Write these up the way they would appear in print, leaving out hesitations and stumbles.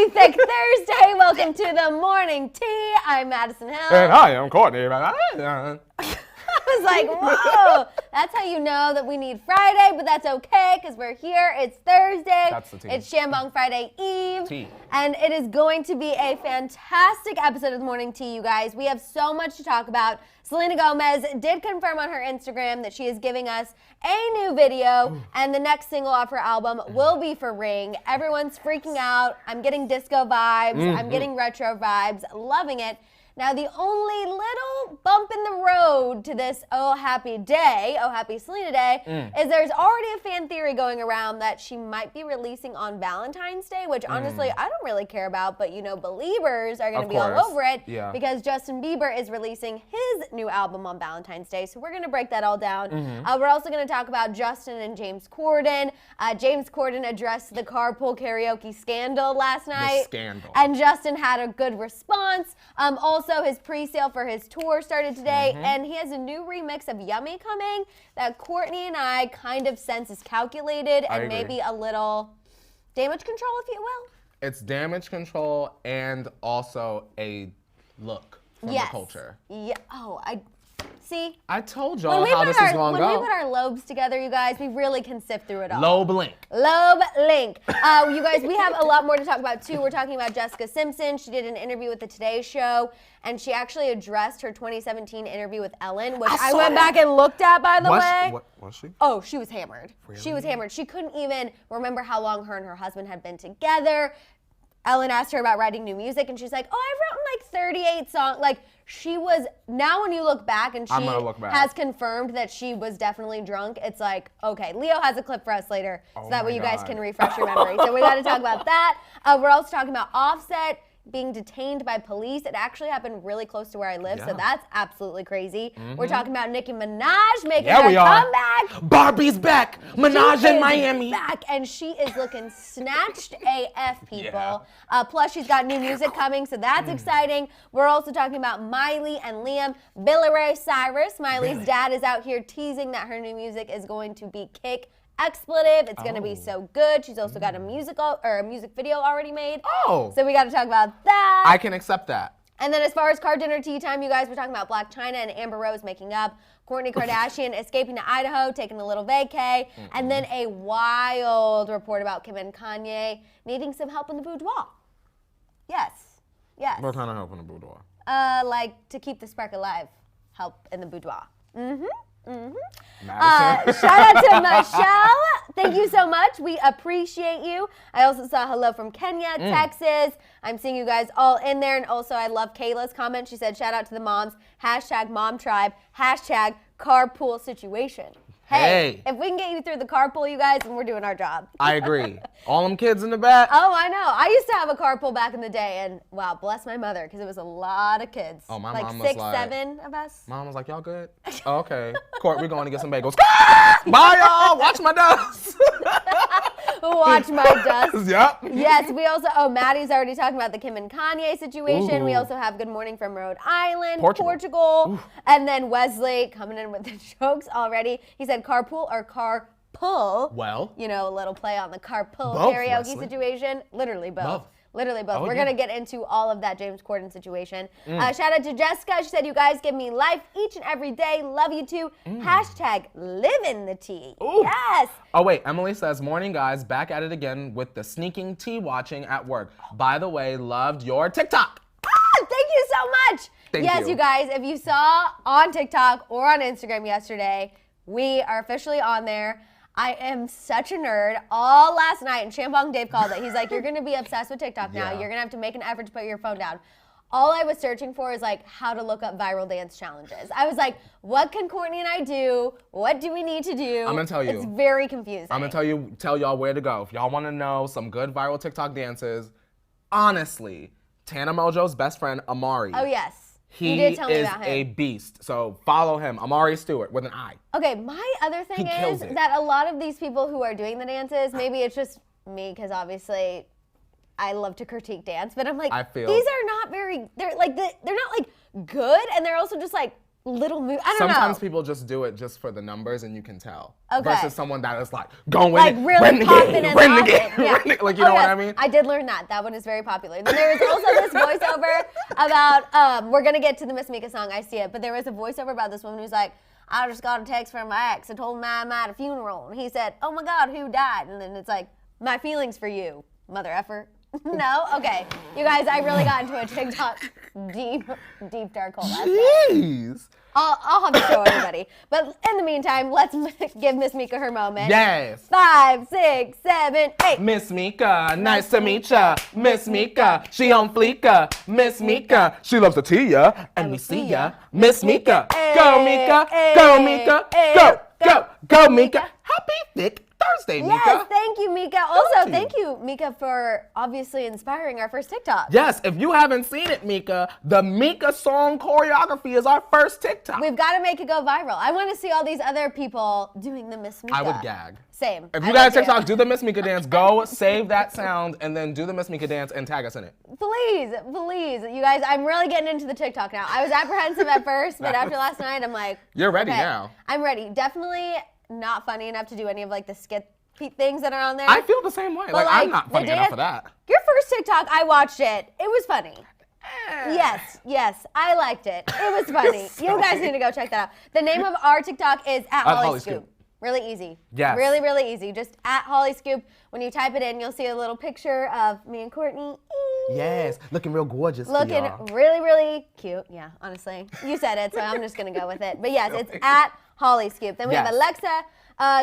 Happy Thick Thursday. Welcome to the Morning Tea. I'm Maddison Hill. And I am Courtney. I was like, whoa. That's how you know that we need Friday, but that's okay because we're here. It's Thursday. That's the tea. It's Shambong Friday Eve. Tea. And it is going to be a fantastic episode of the Morning Tea, you guys. We have so much to talk about. Selena Gomez did confirm on her Instagram that she is giving us a new video, and the next single off her album will be for Ring. Everyone's freaking out. I'm getting disco vibes. I'm getting retro vibes. Loving it. Now, the only little bump in the road to this Oh Happy Day, Oh Happy Selena Day, is there's already a fan theory going around that she might be releasing on Valentine's Day, which honestly I don't really care about, but you know, Beliebers are going to be all over it because Justin Bieber is releasing his new album on Valentine's Day, so we're going to break that all down. We're also going to talk about Justin and James Corden. James Corden addressed the carpool karaoke scandal last night. And Justin had a good response. Also, his pre-sale for his tour started today, and he has a new remix of Yummy coming that Courtney and I kind of sense is calculated and maybe a little damage control, if you will. It's damage control and also a look from the culture. Yeah. Oh, see? I told y'all how this is going to go. When we put our lobes together, you guys, we really can sift through it all. Lobe link. Lobe link. You guys, we have a lot more to talk about, too. We're talking about Jessica Simpson. She did an interview with the Today Show, and she actually addressed her 2017 interview with Ellen, which I went back and looked at, by the way. Was she? Oh, she was hammered. Really? She was hammered. She couldn't even remember how long her and her husband had been together. Ellen asked her about writing new music, and she's like, oh, I've written like 38 songs. Like, she was, now when you look back and she has confirmed that she was definitely drunk, it's like, okay, Leo has a clip for us later, so that way you guys can refresh your memory. So we got to talk about that. We're also talking about Offset being detained by police. It actually happened really close to where I live, so that's absolutely crazy. We're talking about Nicki Minaj making her comeback. Barbie's back. Minaj in Miami. Back, and she is looking snatched AF, people. Plus, she's got new music coming, so that's exciting. We're also talking about Miley and Liam. Miley Cyrus, Miley's dad, is out here teasing that her new music is going to be expletive. It's going to be so good. She's also got a music video already made. So we got to talk about that. I can accept that. And then as far as car dinner tea time, you guys, we're talking about Blac, Chyna, and Amber Rose making up. Kourtney Kardashian escaping to Idaho, taking a little vacay. And then a wild report about Kim and Kanye needing some help in the boudoir. Yes. What kind of help in the boudoir? Like to keep the spark alive. Help in the boudoir. Madison. Shout out to Michelle. Thank you so much. We appreciate you. I also saw hello from Kenya, Texas. I'm seeing you guys all in there. And also, I love Kayla's comment. She said, shout out to the moms. Hashtag mom tribe. Hashtag carpool situation. Hey, if we can get you through the carpool, you guys, then we're doing our job. I agree. All them kids in the back. Oh, I know. I used to have a carpool back in the day, and wow, bless my mother, because it was a lot of kids. Oh, my mom was like 6, 7 of us. Mom was like, y'all good? Oh, okay. Court, we're going to get some bagels. Bye, y'all. Watch my dust. Watch my dust. Yep. Yes, we also, Maddie's already talking about the Kim and Kanye situation. We also have Good Morning from Rhode Island, Portugal. And then Wesley coming in with the jokes already. He said carpool or carpool. Well. You know, a little play on the carpool karaoke situation. Literally both. Literally both. We're going to get into all of that James Corden situation. Shout out to Jessica. She said, you guys give me life each and every day. Love you too. Hashtag living the tea. Yes. Oh, wait. Emily says, morning, guys. Back at it again with the sneaking tea watching at work. By the way, loved your TikTok. Thank you so much. Yes, you guys, if you saw on TikTok or on Instagram yesterday, we are officially on there. I am such a nerd. All last night, and Shambong Dave called it. He's like, you're going to be obsessed with TikTok now. You're going to have to make an effort to put your phone down. All I was searching for is like how to look up viral dance challenges. I was like, what can Courtney and I do? What do we need to do? I'm going to tell you. It's very confusing. I'm going to tell y'all where to go. If y'all want to know some good viral TikTok dances, honestly, Tana Mojo's best friend, Amari. Oh, yes. He did tell me is about him. a beast. So follow him, Amari Stewart, with an I. Okay, my other thing is that a lot of these people who are doing the dances, maybe it's just me, because obviously I love to critique dance, but I'm like, these are not very, they're not like good, and they're also just like little move. I don't know. Sometimes people just do it just for the numbers, and you can tell. Okay. Versus someone that is like going like really popping and popping. Yeah. Like, you know what I mean? I did learn that. That one is very popular. Then there was also this voiceover about, we're going to get to the Miss Mika song, I see it, but there was a voiceover about this woman who's like, I just got a text from my ex. I told him I'm at a funeral. And he said, oh my God, who died? And then it's like, my feelings for you, mother effer. No? Okay. You guys, I really got into a TikTok deep dark hole last night. Jeez. I'll have to show everybody. But in the meantime, let's give Miss Mika her moment. Yes. 5, 6, 7, 8. Miss Mika, nice to meet ya. Miss Mika, she on fleeka. Miss Mika, she loves to tea ya, and we see ya. Miss Mika, go Mika, go Mika, go Mika. Happy thick Thursday, Mika. Yes, thank you, Mika. Also, thank you, Mika, for obviously inspiring our first TikTok. Yes, if you haven't seen it, Mika, the Mika song choreography is our first TikTok. We've got to make it go viral. I want to see all these other people doing the Miss Mika. I would gag. Same. If you got a TikTok, do the Miss Mika dance. Go save that sound and then do the Miss Mika dance and tag us in it. Please, please. You guys, I'm really getting into the TikTok now. I was apprehensive at first, but after last night, I'm like, you're ready okay, now. I'm ready. Definitely not funny enough to do any of like the skit things that are on there. I feel the same way. Like I'm not funny enough for that. Your first TikTok, I watched it. It was funny. Yes, I liked it. It was funny. You guys need to go check that out. The name of our TikTok is at Hollyscoop. Really easy. Yes. Really, really easy. Just at Hollyscoop. When you type it in, you'll see a little picture of me and Kourtney. Yes, looking real gorgeous. Looking really, really cute. Yeah, honestly. You said it, so I'm just going to go with it. But yes, it's at Hollyscoop. Then we have Alexa.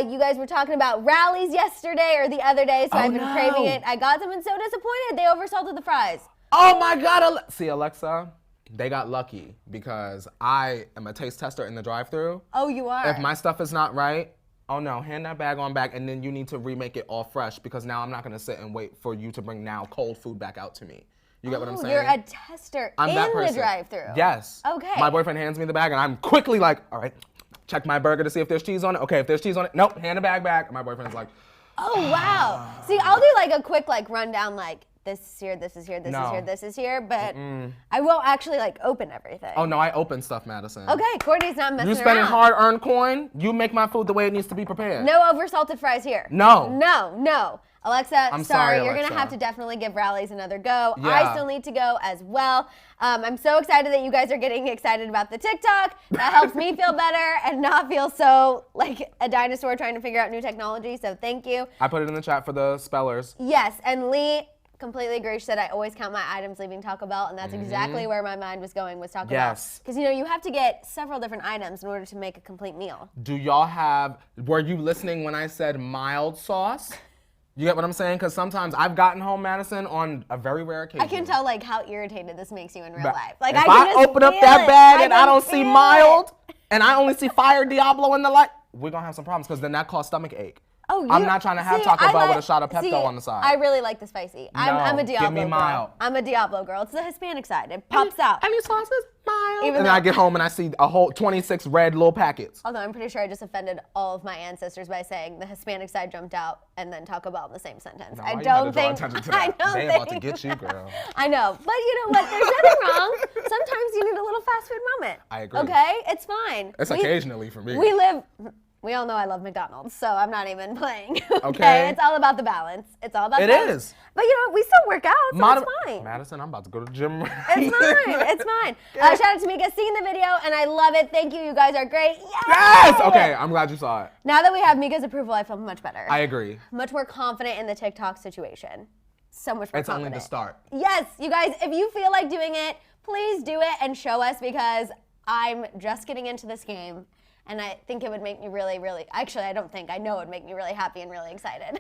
You guys were talking about rallies yesterday or the other day, so I've been craving it. I got them and so disappointed. They oversalted the fries. Oh my God. See, Alexa, they got lucky because I am a taste tester in the drive-thru. Oh, you are? If my stuff is not right, oh no, hand that bag on back and then you need to remake it all fresh because now I'm not going to sit and wait for you to bring now cold food back out to me. You get what I'm saying? You're a tester in the drive-thru. Yes. Okay. My boyfriend hands me the bag and I'm quickly like, all right, check my burger to see if there's cheese on it. Okay, if there's cheese on it, nope, hand the bag back. My boyfriend's like, oh, wow. See, I'll do like a quick like rundown like, this is here, this is here, this is here, this is here, but I won't actually like open everything. Oh no, I open stuff, Maddison. Okay, Kourtney's not messing around. You spending hard-earned coin, you make my food the way it needs to be prepared. No oversalted fries here. No. No. Alexa, I'm sorry, you're Alexa. gonna have to definitely give rallies another go. Yeah. I still need to go as well. I'm so excited that you guys are getting excited about the TikTok. That helps me feel better and not feel so like a dinosaur trying to figure out new technology, so thank you. I put it in the chat for the spellers. Yes, and Lee completely agree. She said, I always count my items leaving Taco Bell, and that's exactly where my mind was going, was Taco Bell. Because, you know, you have to get several different items in order to make a complete meal. Do y'all have, were you listening when I said mild sauce? You get what I'm saying? Because sometimes I've gotten home, Maddison, on a very rare occasion. I can tell, like, how irritated this makes you in real life. Like, if I can just open up feel that it. bag and I don't see feel mild, it. and I only see fire Diablo in the light, we're going to have some problems because then that causes stomach ache. Oh, I'm not trying to have Taco Bell with a shot of Pepto on the side. I really like the spicy. I'm a Diablo give me mild. girl. I'm a Diablo girl. It's the Hispanic side. It pops out. Any sauces? Mild. Even And then I get home and I see a whole 26 red little packets. Although I'm pretty sure I just offended all of my ancestors by saying the Hispanic side jumped out and then Taco Bell in the same sentence. No, I why don't you think. had to draw attention to that? They about to get you, girl. I know, but you know what? There's nothing wrong. Sometimes you need a little fast food moment. I agree. Okay, it's fine. It's occasionally for me. We all know I love McDonald's, so I'm not even playing. Okay. It's all about the balance. It's all about It balance. is. But you know, we still work out, so it's fine. Madison, I'm about to go to the gym. It's fine. It's fine. Shout out to Mika, seeing the video, and I love it. Thank you. You guys are great. Yes! Okay, I'm glad you saw it. Now that we have Mika's approval, I feel much better. I agree. Much more confident in the TikTok situation. So much more It's confident. only the start. Yes, you guys, if you feel like doing it, please do it and show us because I'm just getting into this game. And I think it would make me really, really, actually I don't think, I know it would make me really happy and really excited.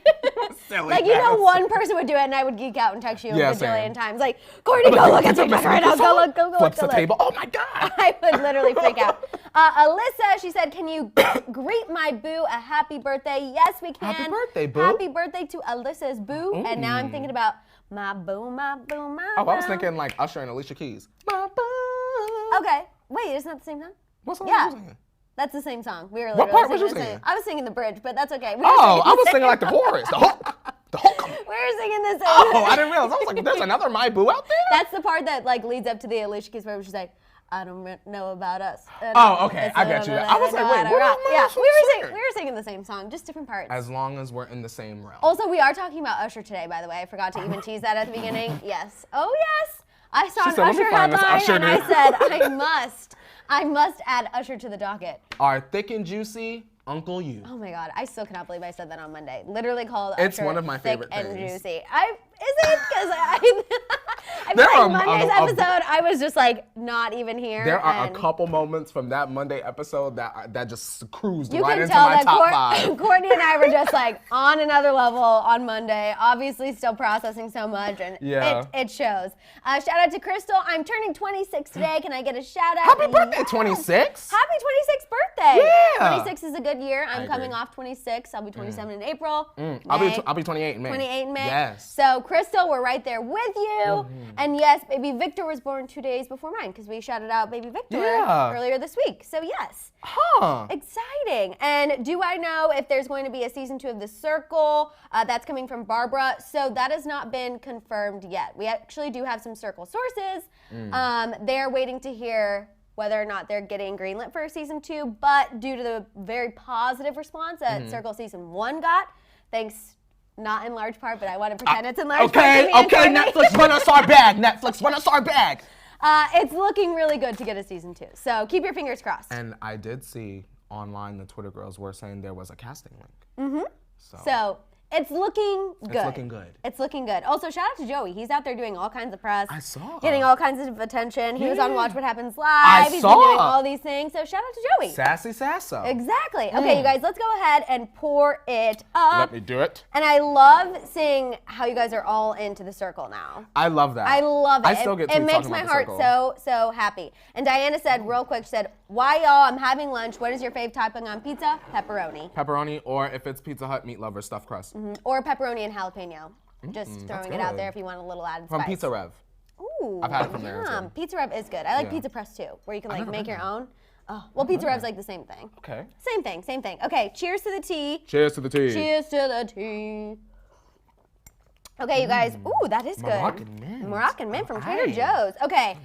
Silly like, you know, Madison. one person would do it and I would geek out and text you a bajillion same. times. Like, Kourtney, go look at TikTok right now. Go look, go look. Flips go the look. table. Oh my God. I would literally freak out. Alyssa, she said, can you greet my boo a happy birthday? Yes, we can. Happy birthday, boo. Happy birthday to Alyssa's boo. And now I'm thinking about my boo, my boo, my boo. Oh, I was thinking like Usher and Alicia Keys. My boo. Okay. Wait, isn't that the same song? What song Yeah. was you singing? That's the same song. We were What part was you the same- singing? I was singing the bridge, but that's okay. Oh, I was singing like the chorus. The hook. The hook. We were singing the same. Oh, I didn't realize. I was like, there's another My Boo out there? That's the part that like leads up to the Alicia Keys part where she's like, I don't know about us. Oh, okay. I got you. I was like, wait, what? Yeah, we were singing the same song, just different parts. As long as we're in the same realm. Also, we are talking about Usher today, by the way. I forgot to even tease that at the beginning. Yes. Oh, yes. I saw an Usher headline and I said, I must add Usher to the docket. Our thick and juicy Uncle You. Oh my God, I still cannot believe I said that on Monday. Literally called It's Usher one of my thick favorite and things. juicy. Is it? Because I feel like Monday's episode, I was just like not even here. There are a couple moments from that Monday episode that just cruised you right can into tell my that top five. Kourtney and I were just like on another level on Monday, obviously still processing so much, and it shows. Shout out to Crystal. I'm turning 26 today. Can I get a shout out? Happy birthday, 26. Happy 26th birthday. Yeah. 26 is a good year. I'm coming off 26. I'll be 27 in April. I'll be 28 in May. 28 in May. Yes. So Crystal, we're right there with you. And yes, baby Victor was born 2 days before mine because we shouted out baby Victor earlier this week. So yes. Huh. Exciting. And do I know if there's going to be a season 2 of The Circle? That's coming from Barbara. So that has not been confirmed yet. We actually do have some Circle sources. They're waiting to hear whether or not they're getting greenlit for season 2. But due to the very positive response that Circle season 1 got, thanks not in large part, but I want to pretend it's in large part. Okay, Netflix, run us our bag. Netflix, run us our bag. It's looking really good to get a season 2. So keep your fingers crossed. And I did see online the Twitter girls were saying there was a casting link. So it's looking good. It's looking good. It's looking good. Also, shout out to Joey. He's out there doing all kinds of press. I saw. Getting all kinds of attention. He was on Watch What Happens Live. He's been doing all these things. So shout out to Joey. Sassy Sasso. Exactly. Okay, you guys, let's go ahead and pour it up. Let me do it. And I love seeing how you guys are all into The Circle now. I love that. I love it. I still get tweets It makes talking my about heart The Circle. so happy. And Diana said, real quick, she said, why y'all, I'm having lunch. What is your fave topping on pizza? Pepperoni. Pepperoni, or if it's Pizza Hut meat lover, stuffed crust. Or pepperoni and jalapeno. Just throwing it out there if you want a little added From spice. Pizza Rev. Ooh, I've had it from there as yum. well. Pizza Rev is good. I like Pizza Press too, where you can like never make had your that. own. Oh, well, Pizza Rev's like the same thing. Okay. Same thing. Okay, cheers to the tea. Cheers to the tea. Cheers to the tea. Okay, you guys. Ooh, that is good. Moroccan mint. Moroccan mint from Trader Alright. Joe's. Okay,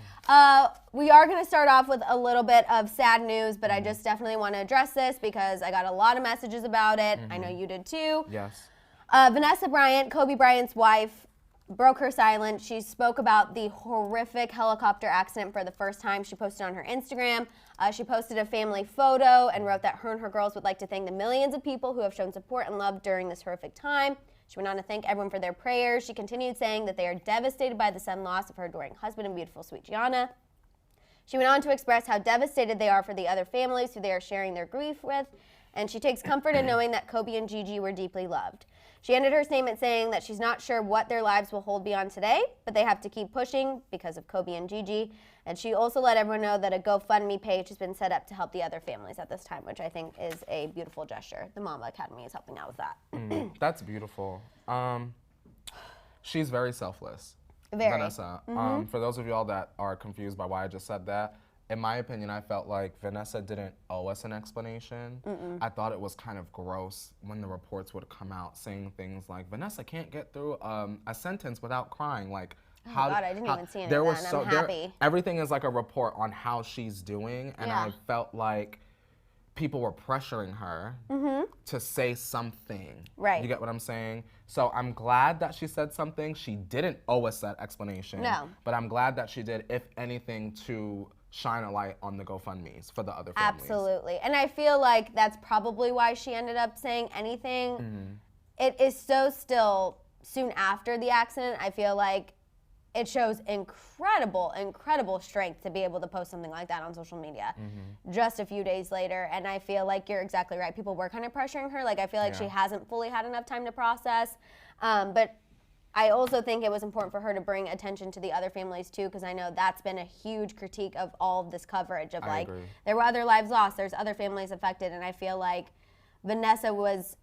we are going to start off with a little bit of sad news, but I just definitely want to address this because I got a lot of messages about it. I know you did too. Yes. Vanessa Bryant, Kobe Bryant's wife, broke her silence. She spoke about the horrific helicopter accident for the first time. She posted on her Instagram. She posted a family photo and wrote that her and her girls would like to thank the millions of people who have shown support and love during this horrific time. She went on to thank everyone for their prayers. She continued saying that they are devastated by the sudden loss of her adoring husband and beautiful sweet Gianna. She went on to express how devastated they are for the other families who they are sharing their grief with, and she takes comfort in knowing that Kobe and Gigi were deeply loved. She ended her statement saying that she's not sure what their lives will hold beyond today, but they have to keep pushing because of Kobe and Gigi. And she also let everyone know that a GoFundMe page has been set up to help the other families at this time, which I think is a beautiful gesture. The Mama Academy is helping out with that. That's beautiful. She's very selfless. Very. Vanessa. For those of y'all that are confused by why I just said that, in my opinion, I felt like Vanessa didn't owe us an explanation. I thought it was kind of gross when the reports would come out saying things like, Vanessa can't get through a sentence without crying. Like, Oh God, I didn't even see any of that, and I'm happy. Everything is like a report on how she's doing, and Yeah. I felt like people were pressuring her to say something. Right. You get what I'm saying? So I'm glad that she said something. She didn't owe us that explanation. No. But I'm glad that she did, if anything, to shine a light on the GoFundMes for the other families. Absolutely. And I feel like that's probably why she ended up saying anything. It is so still soon after the accident. I feel like it shows incredible strength to be able to post something like that on social media just a few days later. And I feel like you're exactly right. People were kind of pressuring her. Like, I feel like she hasn't fully had enough time to process. But I also think it was important for her to bring attention to the other families too, because I know that's been a huge critique of all of this coverage of like, agree. there were other lives lost, there's other families affected. And I feel like Vanessa was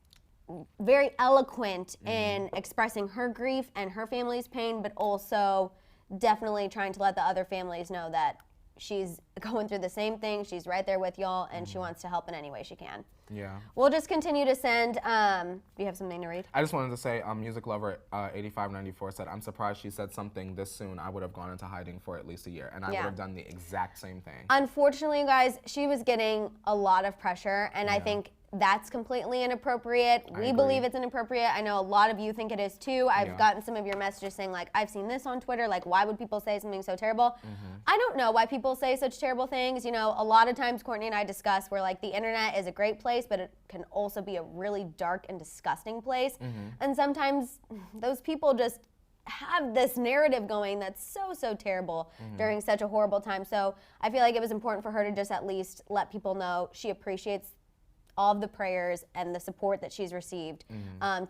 very eloquent in expressing her grief and her family's pain, but also definitely trying to let the other families know that she's going through the same thing. She's right there with y'all, and she wants to help in any way she can. Yeah. We'll just continue to send. Do you have something to read? I just wanted to say, Music Lover 8594 said, I'm surprised she said something this soon. I would have gone into hiding for at least a year, and I would have done the exact same thing. Unfortunately, you guys, she was getting a lot of pressure, and I think that's completely inappropriate. We believe it's inappropriate. I know a lot of you think it is too. I've gotten some of your messages saying, like, I've seen this on Twitter. Like, why would people say something so terrible? I don't know why people say such terrible things. You know, a lot of times Kourtney and I discuss where, like, the internet is a great place, but it can also be a really dark and disgusting place. And sometimes those people just have this narrative going that's so terrible during such a horrible time. So I feel like it was important for her to just at least let people know she appreciates all of the prayers and the support that she's received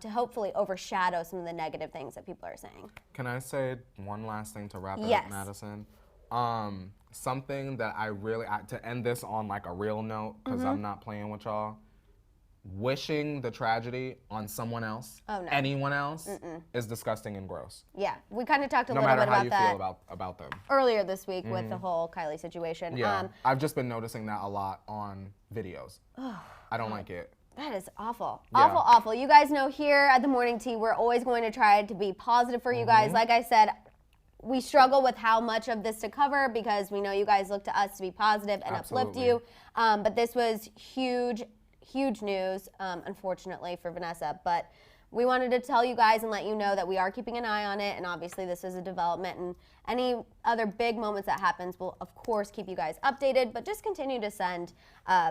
to hopefully overshadow some of the negative things that people are saying. Can I say one last thing to wrap it up, Madison? Something that I really, to end this on like a real note, because I'm not playing with y'all, wishing the tragedy on someone else, anyone else, is disgusting and gross. Yeah, we kind of talked a little bit about that. No matter how you feel about them. Earlier this week with the whole Kylie situation. Yeah, I've just been noticing that a lot on videos. I don't like it. That is awful. Awful. You guys know here at the Morning Tea, we're always going to try to be positive for you guys. Like I said, we struggle with how much of this to cover because we know you guys look to us to be positive and uplift you. But this was huge news, unfortunately, for Vanessa. But we wanted to tell you guys and let you know that we are keeping an eye on it. And obviously, this is a development. And any other big moments that happens, we'll, of course, keep you guys updated. But just continue to send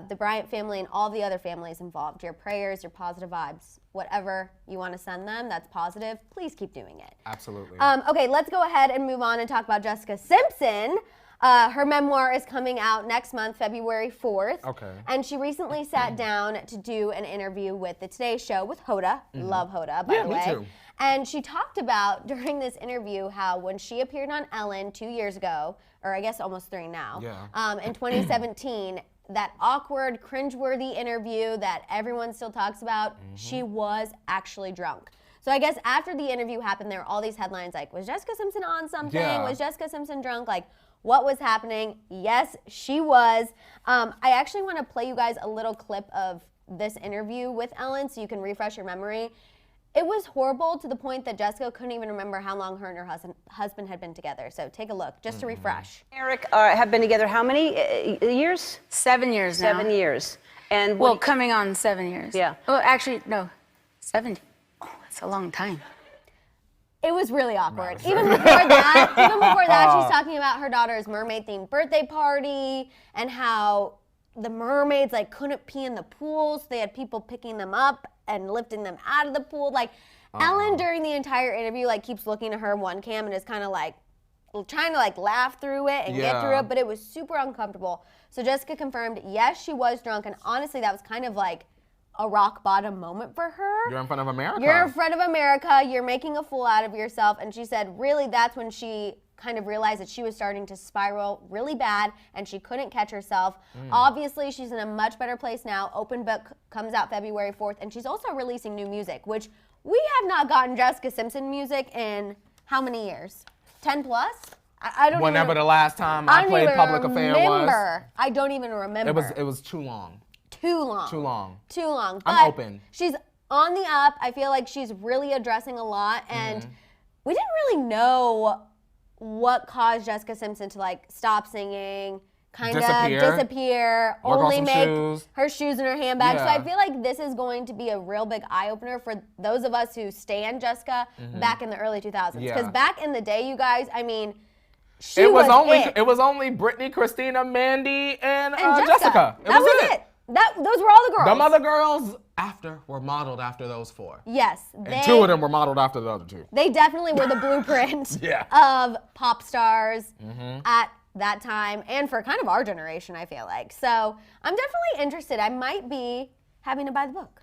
the Bryant family and all the other families involved your prayers, your positive vibes, whatever you want to send them that's positive, please keep doing it. Absolutely. Okay, let's go ahead and move on and talk about Jessica Simpson. Her memoir is coming out next month, February 4th. Okay. And she recently sat down to do an interview with the Today Show with Hoda. Love Hoda, by the way. Me too. And she talked about during this interview how when she appeared on Ellen 2 years ago, or I guess almost 3 now, in 2017, that awkward, cringeworthy interview that everyone still talks about, she was actually drunk. So I guess after the interview happened, there were all these headlines like, was Jessica Simpson on something? Was Jessica Simpson drunk? Like, what was happening? Yes, she was. I actually want to play you guys a little clip of this interview with Ellen so you can refresh your memory. It was horrible to the point that Jessica couldn't even remember how long her and her husband had been together. So take a look, just to refresh. Eric have been together how many years? 7 years now. 7 years. And well, coming on 7 years. Yeah. Well, actually, no, 7. Oh, that's a long time. It was really awkward. Even before that, she's talking about her daughter's mermaid-themed birthday party and how the mermaids like couldn't pee in the pool, so they had people picking them up and lifting them out of the pool. Like Ellen during the entire interview like keeps looking at her one cam and is kind of like trying to like laugh through it and get through it, but it was super uncomfortable. So Jessica confirmed, yes, she was drunk, and honestly, that was kind of like a rock bottom moment for her. You're in front of America. You're in front of America. You're making a fool out of yourself. And she said, really, that's when she kind of realized that she was starting to spiral really bad and she couldn't catch herself. Obviously, she's in a much better place now. Open Book comes out February 4th. And she's also releasing new music, which we have not gotten Jessica Simpson music in how many years? 10 plus? I don't Whenever the last time I played Public Affair was. I don't even remember. It was too long. Too long. But I'm open. She's on the up. I feel like she's really addressing a lot, and we didn't really know what caused Jessica Simpson to like stop singing, kind of disappear, only make her shoes in her handbag. So I feel like this is going to be a real big eye opener for those of us who stan Jessica back in the early 2000s. Because back in the day, you guys, I mean, it was only Britney, Christina, Mandy, and Jessica. That was it. Those were all the girls. Them other girls were modeled after those 4. Yes. And 2 of them were modeled after the other 2. They definitely were the blueprint of pop stars at that time and for kind of our generation, I feel like. So I'm definitely interested. I might be having to buy the book.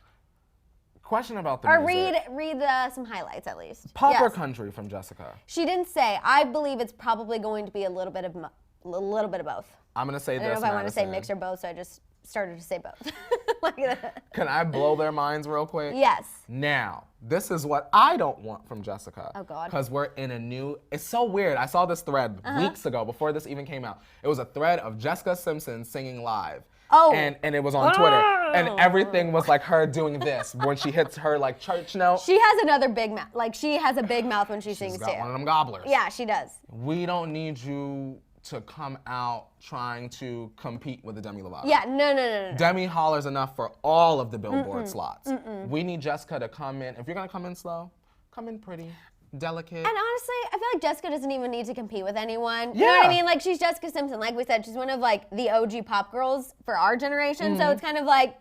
Question about the or music. read some highlights at least. Pop or country from Jessica? She didn't say. I believe it's probably going to be a little bit of both. I'm gonna say I this. don't know if I want to say Madison. mix or both, so I just started to say both. Like that. Can I blow their minds real quick? Yes. Now, this is what I don't want from Jessica. Oh, God. Because we're in a new, it's so weird. I saw this thread weeks ago before this even came out. It was a thread of Jessica Simpson singing live. Oh. And it was on Twitter. And everything was like her doing this when she hits her like church note. She has another big mouth. Like, she has a big mouth when she sings She's got too. one of them gobblers. Yeah, she does. We don't need you to come out trying to compete with the Demi Lovato. Yeah, no. Demi hollers enough for all of the Billboard slots. We need Jessica to come in. If you're gonna come in slow, come in pretty, delicate. And honestly, I feel like Jessica doesn't even need to compete with anyone. You know what I mean? Like, she's Jessica Simpson. Like we said, she's one of like the OG pop girls for our generation. So it's kind of like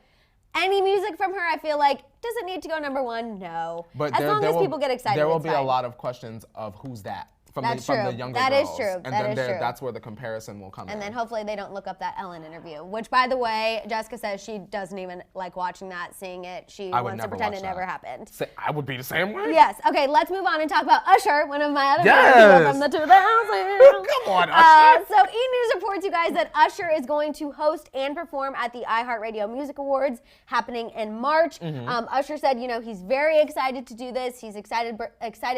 any music from her, I feel like, does it need to go number one? No. But as long as people get excited, there will it's be fine. a lot of questions of who's that from the younger That girls. is true. And That then is true. that's where the comparison will come in. And then hopefully they don't look up that Ellen interview, which, by the way, Jessica says she doesn't even like watching that, seeing it. She I would wants to never pretend watch it never that. happened. I would be the same way. Yes. Okay, let's move on and talk about Usher, one of my other Yes. favorite people from the 2000s. Come on, Usher. So E! News reports, you guys, that Usher is going to host and perform at the iHeartRadio Music Awards happening in March. Usher said, you know, he's very excited to do this. He's excited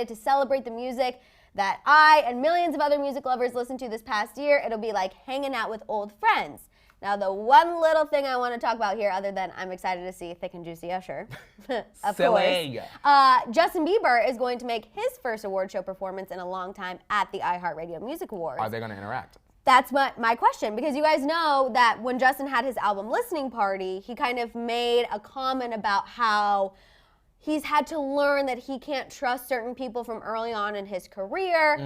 to celebrate the music that I and millions of other music lovers listened to this past year. It'll be like hanging out with old friends. Now, the one little thing I want to talk about here, other than I'm excited to see Thick and Juicy Usher, of Silly. course, Justin Bieber is going to make his first award show performance in a long time at the iHeartRadio Music Awards. Are they going to interact? That's my question, because you guys know that when Justin had his album listening party, he kind of made a comment about how he's had to learn that he can't trust certain people from early on in his career.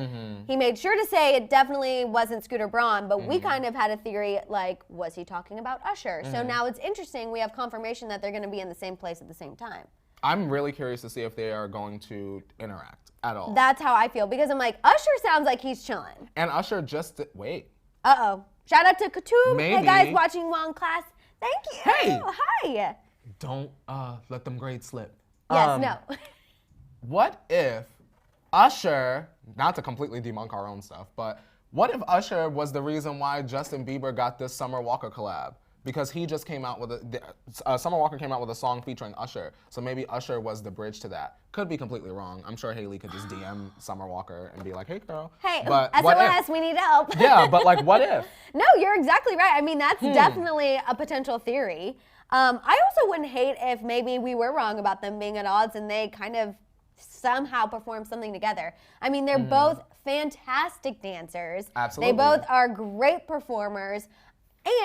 He made sure to say it definitely wasn't Scooter Braun, but we kind of had a theory, like, was he talking about Usher? So now it's interesting. We have confirmation that they're going to be in the same place at the same time. I'm really curious to see if they are going to interact at all. That's how I feel, because I'm like, Usher sounds like he's chilling. And Usher just, wait. Uh-oh. Shout out to Katoom. Hey, Maybe. guys, watching while in class. Thank you. Hey. Hi. Don't let them grades slip. Yes, no. What if Usher, not to completely debunk our own stuff, but what if Usher was the reason why Justin Bieber got this Summer Walker collab? Because he just came out with Summer Walker came out with a song featuring Usher, so maybe Usher was the bridge to that. Could be completely wrong. I'm sure Haley could just DM Summer Walker and be like, hey girl. Hey, but what SOS, if? we need help. Yeah, but like what if? No, you're exactly right. I mean, that's definitely a potential theory. I also wouldn't hate if maybe we were wrong about them being at odds and they kind of somehow perform something together. I mean, they're both fantastic dancers. Absolutely. They both are great performers.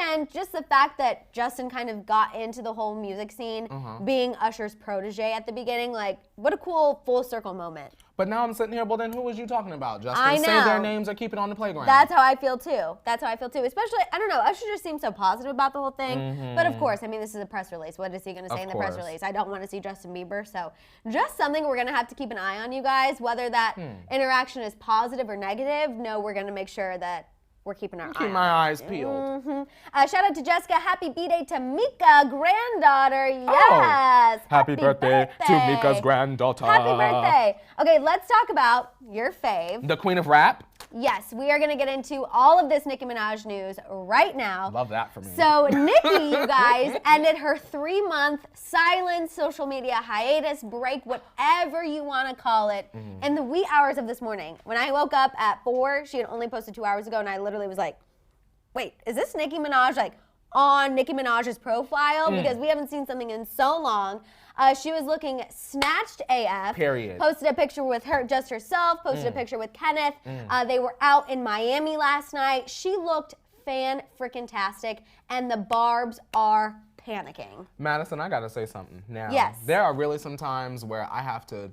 And just the fact that Justin kind of got into the whole music scene, being Usher's protege at the beginning, like, what a cool full circle moment. But now I'm sitting here, well then who was you talking about, Justin? I know. Say their names or keep it on the playground. That's how I feel too. Especially, I don't know, Usher just seems so positive about the whole thing. But of course, I mean, this is a press release. What is he going to say in the press release? I don't want to see Justin Bieber. So just something we're going to have to keep an eye on, you guys. Whether that interaction is positive or negative, no, we're going to make sure that we're keeping our eye on Keep it. my eyes peeled. Shout out to Jessica. Happy B-Day to Mika, granddaughter. Yes. Happy birthday to Mika's granddaughter. Happy birthday. Okay, let's talk about your fave. The queen of rap. Yes, we are going to get into all of this Nicki Minaj news right now. Love that for me. So Nicki, you guys, ended her 3-month silent social media hiatus, break, whatever you want to call it, in the wee hours of this morning. When I woke up at 4, she had only posted 2 hours ago, and I literally was like, wait, is this Nicki Minaj, like, on Nicki Minaj's profile? Because we haven't seen something in so long. She was looking snatched AF. Period. Posted a picture with her, just herself, posted a picture with Kenneth. They were out in Miami last night. She looked fan-frickin-tastic, and the Barbs are panicking. Madison, I gotta say something now. Yes. There are really some times where I have to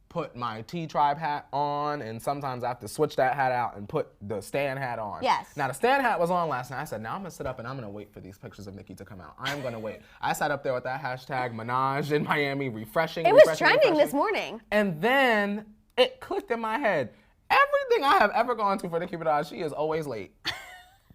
put my T-Tribe hat on, and sometimes I have to switch that hat out and put the Stan hat on. Yes. Now, the Stan hat was on last night. I said, now I'm gonna sit up and I'm gonna wait for these pictures of Nicki to come out. I'm gonna wait. I sat up there with that hashtag Minaj in Miami, refreshing. It was trending this morning. And then it clicked in my head. Everything I have ever gone to for Nicki Minaj, she is always late.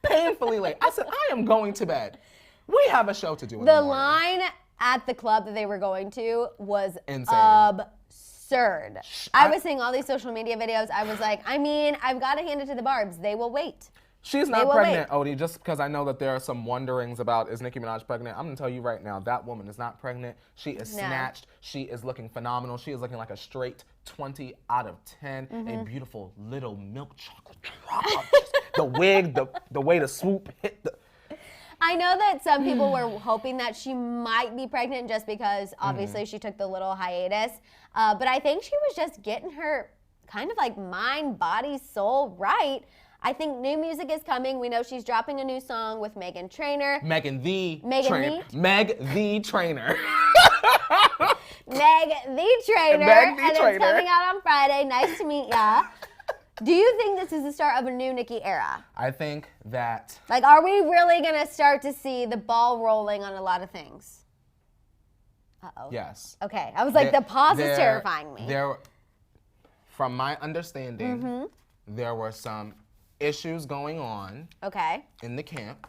Painfully late. I said, I am going to bed. We have a show to do in the The morning. line at the club that they were going to was Insane. absurd. I was seeing all these social media videos. I was like, I mean, I've got to hand it to the Barbs. They will wait. She's not will pregnant, Odie, just because I know that there are some wonderings about, is Nicki Minaj pregnant? I'm going to tell you right now, that woman is not pregnant. She is snatched. She is looking phenomenal. She is looking like a straight 20 out of 10. A beautiful little milk chocolate drop. The wig, the way the swoop hit the... I know that some people were hoping that she might be pregnant just because obviously she took the little hiatus. But I think she was just getting her kind of like mind, body, soul right. I think new music is coming. We know she's dropping a new song with Meghan Trainor. Meg the Trainer. Meg the Trainer. And it's coming out on Friday. Nice to meet ya. Do you think this is the start of a new Nicki era? I think that... Like, are we really going to start to see the ball rolling on a lot of things? Uh-oh. Yes. Okay. I was like, the pause is terrifying me. From my understanding, there were some issues going on in the camp.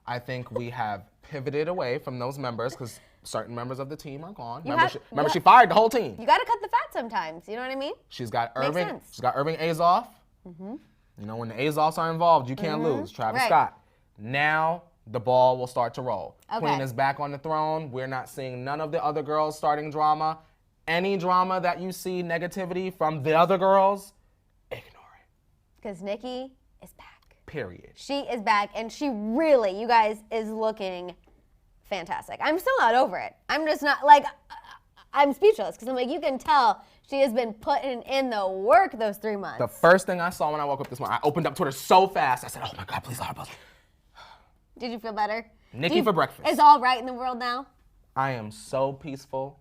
I think we have pivoted away from those members because certain members of the team are gone. Remember, she fired the whole team. You got to cut the fat sometimes. You know what I mean? She's got Irving. She's got Irving Azoff. You know, when the Azoffs are involved, you can't lose. Travis Scott. Now the ball will start to roll. Queen is back on the throne. We're not seeing none of the other girls starting drama. Any drama that you see negativity from the other girls, ignore it. Because Nicki is back. Period. She is back, and she really, you guys, is looking fantastic. I'm still not over it. I'm just not, like, I'm speechless, because I'm like, you can tell she has been putting in the work those 3 months. The first thing I saw when I woke up this morning, I opened up Twitter so fast, I said, oh my God, please, Did you feel better? Nicki for breakfast. Is all right in the world now? I am so peaceful.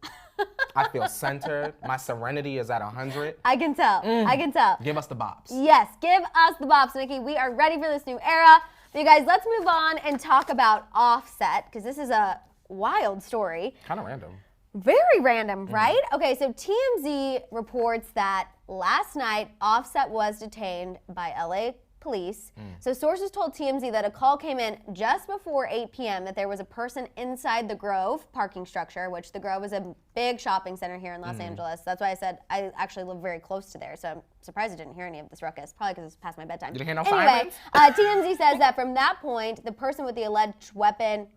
I feel centered. My serenity is at 100. I can tell. I can tell. Give us the bops. Yes, give us the bops, Nicki. We are ready for this new era. But you guys, let's move on and talk about Offset, because this is a wild story. Kind of random. Very random, right? Okay, so TMZ reports that last night, Offset was detained by LA police. So sources told TMZ that a call came in just before 8 p.m. that there was a person inside the Grove parking structure, which the Grove is a big shopping center here in Los Angeles. That's why I said I actually live very close to there, so I'm surprised I didn't hear any of this ruckus, probably because it's past my bedtime. You didn't hear no anyway, sirens? TMZ says that from that point, the person with the alleged weapon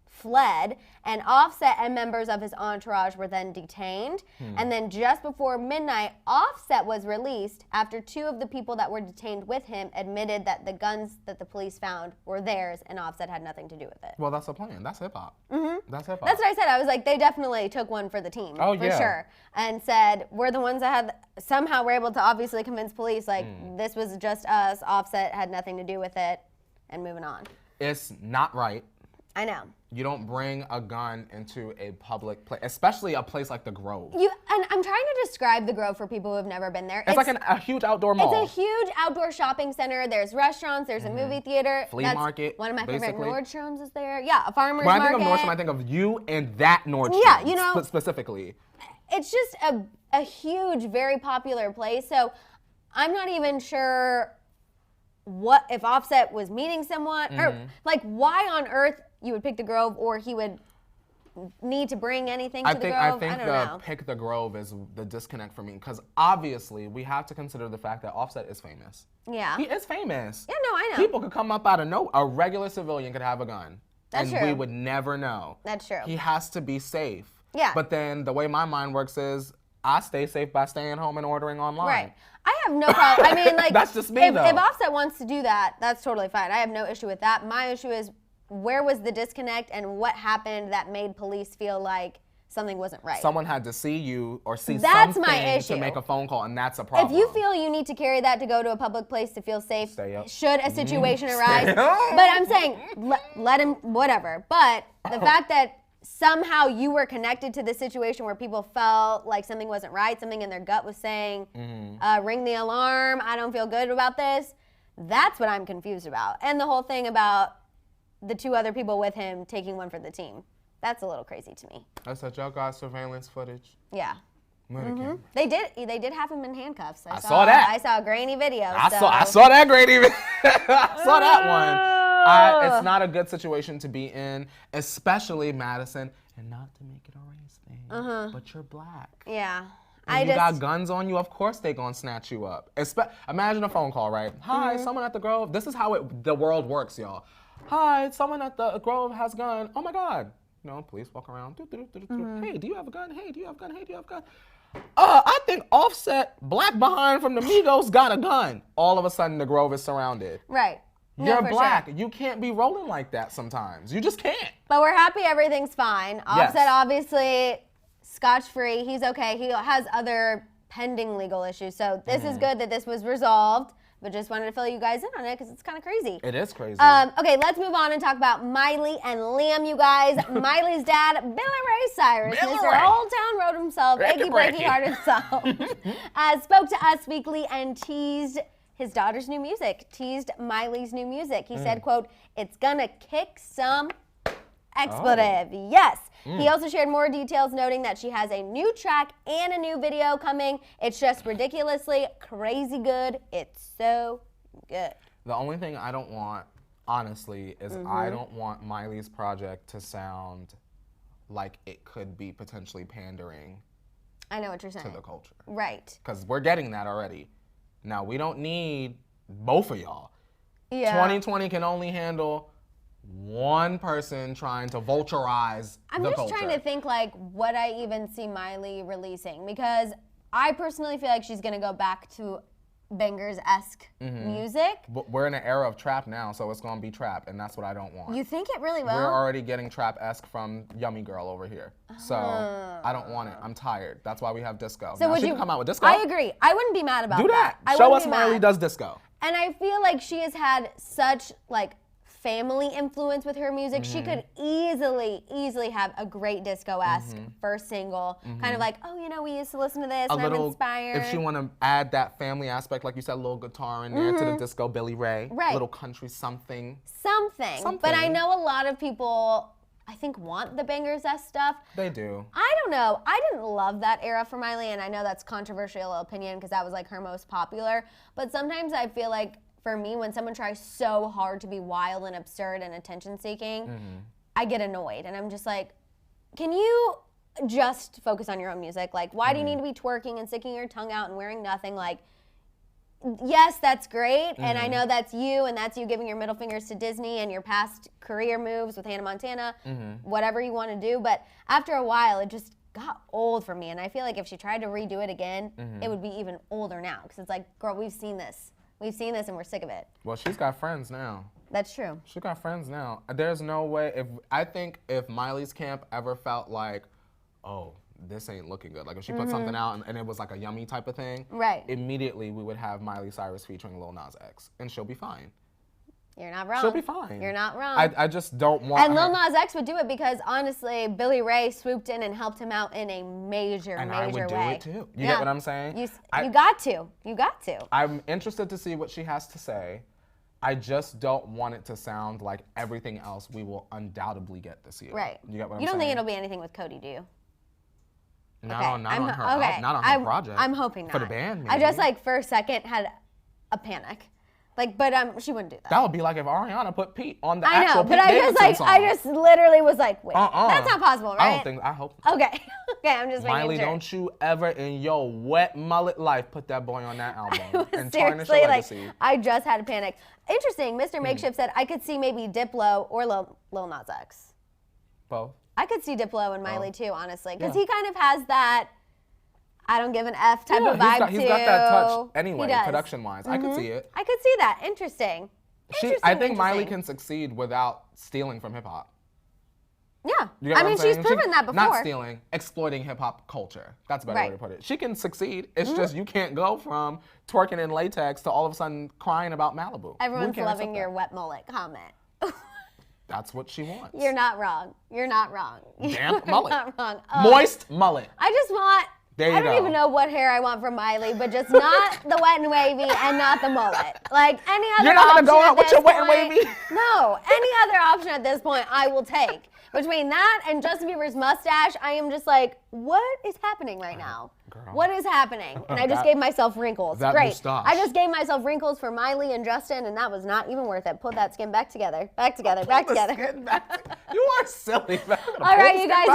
fled, and Offset and members of his entourage were then detained. And then just before midnight, Offset was released after 2 of the people that were detained with him admitted that the guns that the police found were theirs and Offset had nothing to do with it. Well, that's a plan. That's hip-hop. That's hip-hop. That's what I said. I was like, they definitely took one for the team, for sure, and said, we're the ones that had, somehow were able to obviously convince police, like, this was just us, Offset had nothing to do with it, and moving on. It's not right. I know. You don't bring a gun into a public place, especially a place like the Grove. And I'm trying to describe the Grove for people who have never been there. It's like a huge outdoor mall. It's a huge outdoor shopping center. There's restaurants. There's a movie theater. Flea market. One of my basically. favorite Nordstroms is there. Yeah, a farmer's market. When I think of Nordstrom, I think of you and that Nordstrom. Yeah, you know. Specifically. It's just a huge, very popular place. So I'm not even sure what if Offset was meeting someone or like why on earth you would pick the Grove, or he would need to bring anything to the Grove. I think don't know. pick the Grove is the disconnect for me, because obviously we have to consider the fact that Offset is famous. Yeah. He is famous. Yeah, no, I know. People could come up out of nowhere. A regular civilian could have a gun. That's and true. we would never know. That's true. He has to be safe. Yeah. But then the way my mind works is I stay safe by staying home and ordering online. Right. I have no problem. I mean, like, that's just me, if though. Offset wants to do that, that's totally fine. I have no issue with that. My issue is where was the disconnect and what happened that made police feel like something wasn't right? Someone had to see you or see That's something my issue. to make a phone call, and that's a problem. If you feel you need to carry that to go to a public place to feel safe, Stay up. should a situation arise. Stay up. But I'm saying, let him, whatever. But the fact that somehow you were connected to the situation where people felt like something wasn't right, something in their gut was saying, ring the alarm, I don't feel good about this, that's what I'm confused about. And the whole thing about the 2 other people with him taking one for the team. That's a little crazy to me. I said, y'all got surveillance footage? Yeah. They did have him in handcuffs. I saw that. I saw a grainy video. I saw that grainy video. I saw that one. It's not a good situation to be in, especially Madison, and not to make it a race thing, but you're Black. Yeah. When you got guns on you, of course they gonna snatch you up. Imagine a phone call, right? Hi, someone at the Grove. This is how the world works, y'all. Hi, someone at the Grove has a gun. Oh my God. You know, police walk around. Hey, do you have a gun? Hey, do you have a gun? Hey, do you have a gun? I think Offset, Blac behind from the Migos, got a gun. All of a sudden, the Grove is surrounded. Right. You're No, Blac. sure. You can't be rolling like that sometimes. You just can't. But we're happy everything's fine. Offset, Yes. obviously, scotch-free. He's okay. He has other pending legal issues. So this is good that this was resolved. But just wanted to fill you guys in on it because it's kind of crazy. It is crazy. Okay, let's move on and talk about Miley and Liam, you guys. Miley's dad, Billy Ray Cyrus, Billy Mr. Ray. Old Town Road himself, Breaky, breaky breaky. heart himself, spoke to Us Weekly and teased his daughter's new music, teased Miley's new music. He said, quote, "It's gonna kick some expletive." Yes. He also shared more details, noting that she has a new track and a new video coming. It's just ridiculously crazy good. It's so good. The only thing I don't want, honestly, is I don't want Miley's project to sound like it could be potentially pandering I know what you're to saying. the culture. Right. Because we're getting that already. Now, we don't need both of y'all. Yeah. 2020 can only handle one person trying to vulturize I'm the just culture. trying to think like what I even see Miley releasing, because I personally feel like she's gonna go back to bangers-esque music. But we're in an era of trap now, so it's going to be trap, and that's what I don't want. You think it really will? We're already getting trap-esque from Yummy Girl over here. So I don't want it. I'm tired. That's why we have disco. So Now, would she you can come out with disco. I agree. I wouldn't be mad about Do that. I Show wouldn't us be Miley mad. does disco. And I feel like she has had such like family influence with her music. She could easily have a great disco-esque first single. Kind of like, oh, you know, we used to listen to this and I'm inspired. If she want to add that family aspect, like you said, a little guitar in there to the disco, Billy Ray. Right. A little country something. Something. But I know a lot of people, I think, want the bangers-esque stuff. They do. I don't know. I didn't love that era for Miley, and I know that's controversial opinion because that was like her most popular. But sometimes I feel like, for me, when someone tries so hard to be wild and absurd and attention-seeking, I get annoyed. And I'm just like, can you just focus on your own music? Like, why do you need to be twerking and sticking your tongue out and wearing nothing? Like, yes, that's great, and I know that's you, and that's you giving your middle fingers to Disney and your past career moves with Hannah Montana, whatever you want to do. But after a while, it just got old for me, and I feel like if she tried to redo it again, it would be even older now, because it's like, girl, we've seen this. We've seen this, and we're sick of it. Well, she's got friends now. That's true. She got friends now. There's no way. I think if Miley's camp ever felt like, oh, this ain't looking good. Like if she put something out and it was like a Yummy type of thing, Right. immediately we would have Miley Cyrus featuring Lil Nas X, and she'll be fine. You're not wrong. She'll be fine. You're not wrong. I just don't want and her. Lil Nas X would do it because, honestly, Billy Ray swooped in and helped him out in a major, and major I would way. do it too. You get what I'm saying? You got to. You got to. I'm interested to see what she has to say. I just don't want it to sound like everything else we will undoubtedly get this year. Right. You get what I'm saying? You don't think it'll be anything with Cody, do you? Not Okay. on her. Okay. Not on her project. I'm hoping not. For the band, maybe. I just like for a second had a panic, like, but she wouldn't do that. That would be like if Ariana put Pete on the I actual know, Pete but I Davidson just song. I just literally was like, wait, that's not possible, right? I don't think. I hope. Okay, okay, I'm just making Miley, sure. don't you ever in your wet mullet life put that boy on that album and tarnish Seriously, your like, legacy. I just had a panic. Interesting, Mr. Makeshift said I could see maybe Diplo or Lil Nas X. Both. I could see Diplo and Miley too, honestly, because Yeah. he kind of has that I don't give an F type of vibe he's got that touch He anyway, does. production-wise. I could see it. I could see that. Interesting. I think Miley Interesting. can succeed without stealing from hip-hop. Yeah. You get what I mean, I'm saying? she's proven that before. Not stealing, exploiting hip-hop culture. That's a better way Right. to put it. She can succeed. It's just you can't go from twerking in latex to all of a sudden crying about Malibu. Everyone's We can't loving accept your that. wet mullet comment. That's what she wants. You're not wrong. You're not wrong. Damp You're mullet. not wrong. Moist mullet. I just want. There you I don't go. even know what hair I want from Miley, but just not the wet and wavy and not the mullet. Like any other You're not option gonna go at out with this your wet and point- wavy? No, any other option at this point I will take. Between that and Justin Bieber's mustache, I am just like, what is happening right now? Girl. What is happening? And I just gave myself wrinkles. that Great. mustache. I just gave myself wrinkles for Miley and Justin, and that was not even worth it. Pull that skin back together. Back together. Back together. You are silly. All right, you guys,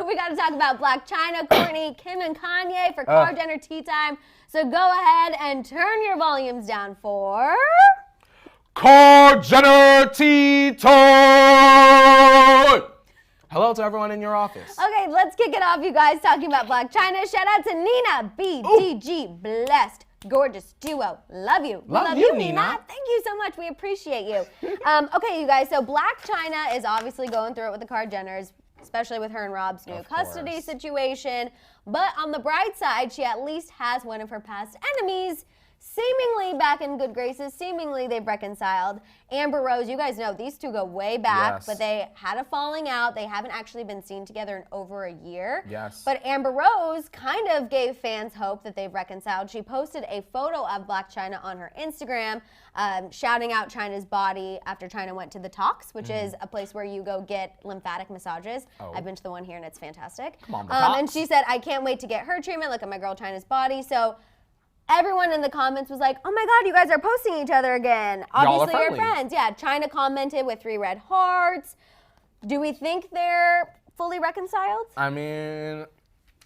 we got to talk about Blac, Chyna, Kourtney, Kim, and Kanye for Car Dinner Tea Time. So go ahead and turn your volumes down for... Car Dinner Tea Time! Hello to everyone in your office. Okay, let's kick it off, you guys, talking about Blac Chyna. Shout out to Nina, BDG, blessed, gorgeous duo. Love you. Love you, Nina. Thank you so much. We appreciate you. Okay, you guys, so Blac Chyna is obviously going through it with the Kardashians, especially with her and Rob's new custody situation. But on the bright side, she at least has one of her past enemies seemingly back in good graces. Seemingly they've reconciled. Amber Rose, you guys know these two go way back, but they had a falling out. They haven't actually been seen together in over a year. Yes. But Amber Rose kind of gave fans hope that they've reconciled. She posted a photo of Blac Chyna on her Instagram, shouting out Chyna's body after Chyna went to the Tox, which is a place where you go get lymphatic massages. I've been to the one here and it's fantastic. Come on, the Tox. And she said, I can't wait to get her treatment. Look at my girl Chyna's body. So everyone in the comments was like, oh my God, you guys are posting each other again. Obviously, you're friends. Yeah, Chyna commented with 3 red hearts. Do we think they're fully reconciled? I mean,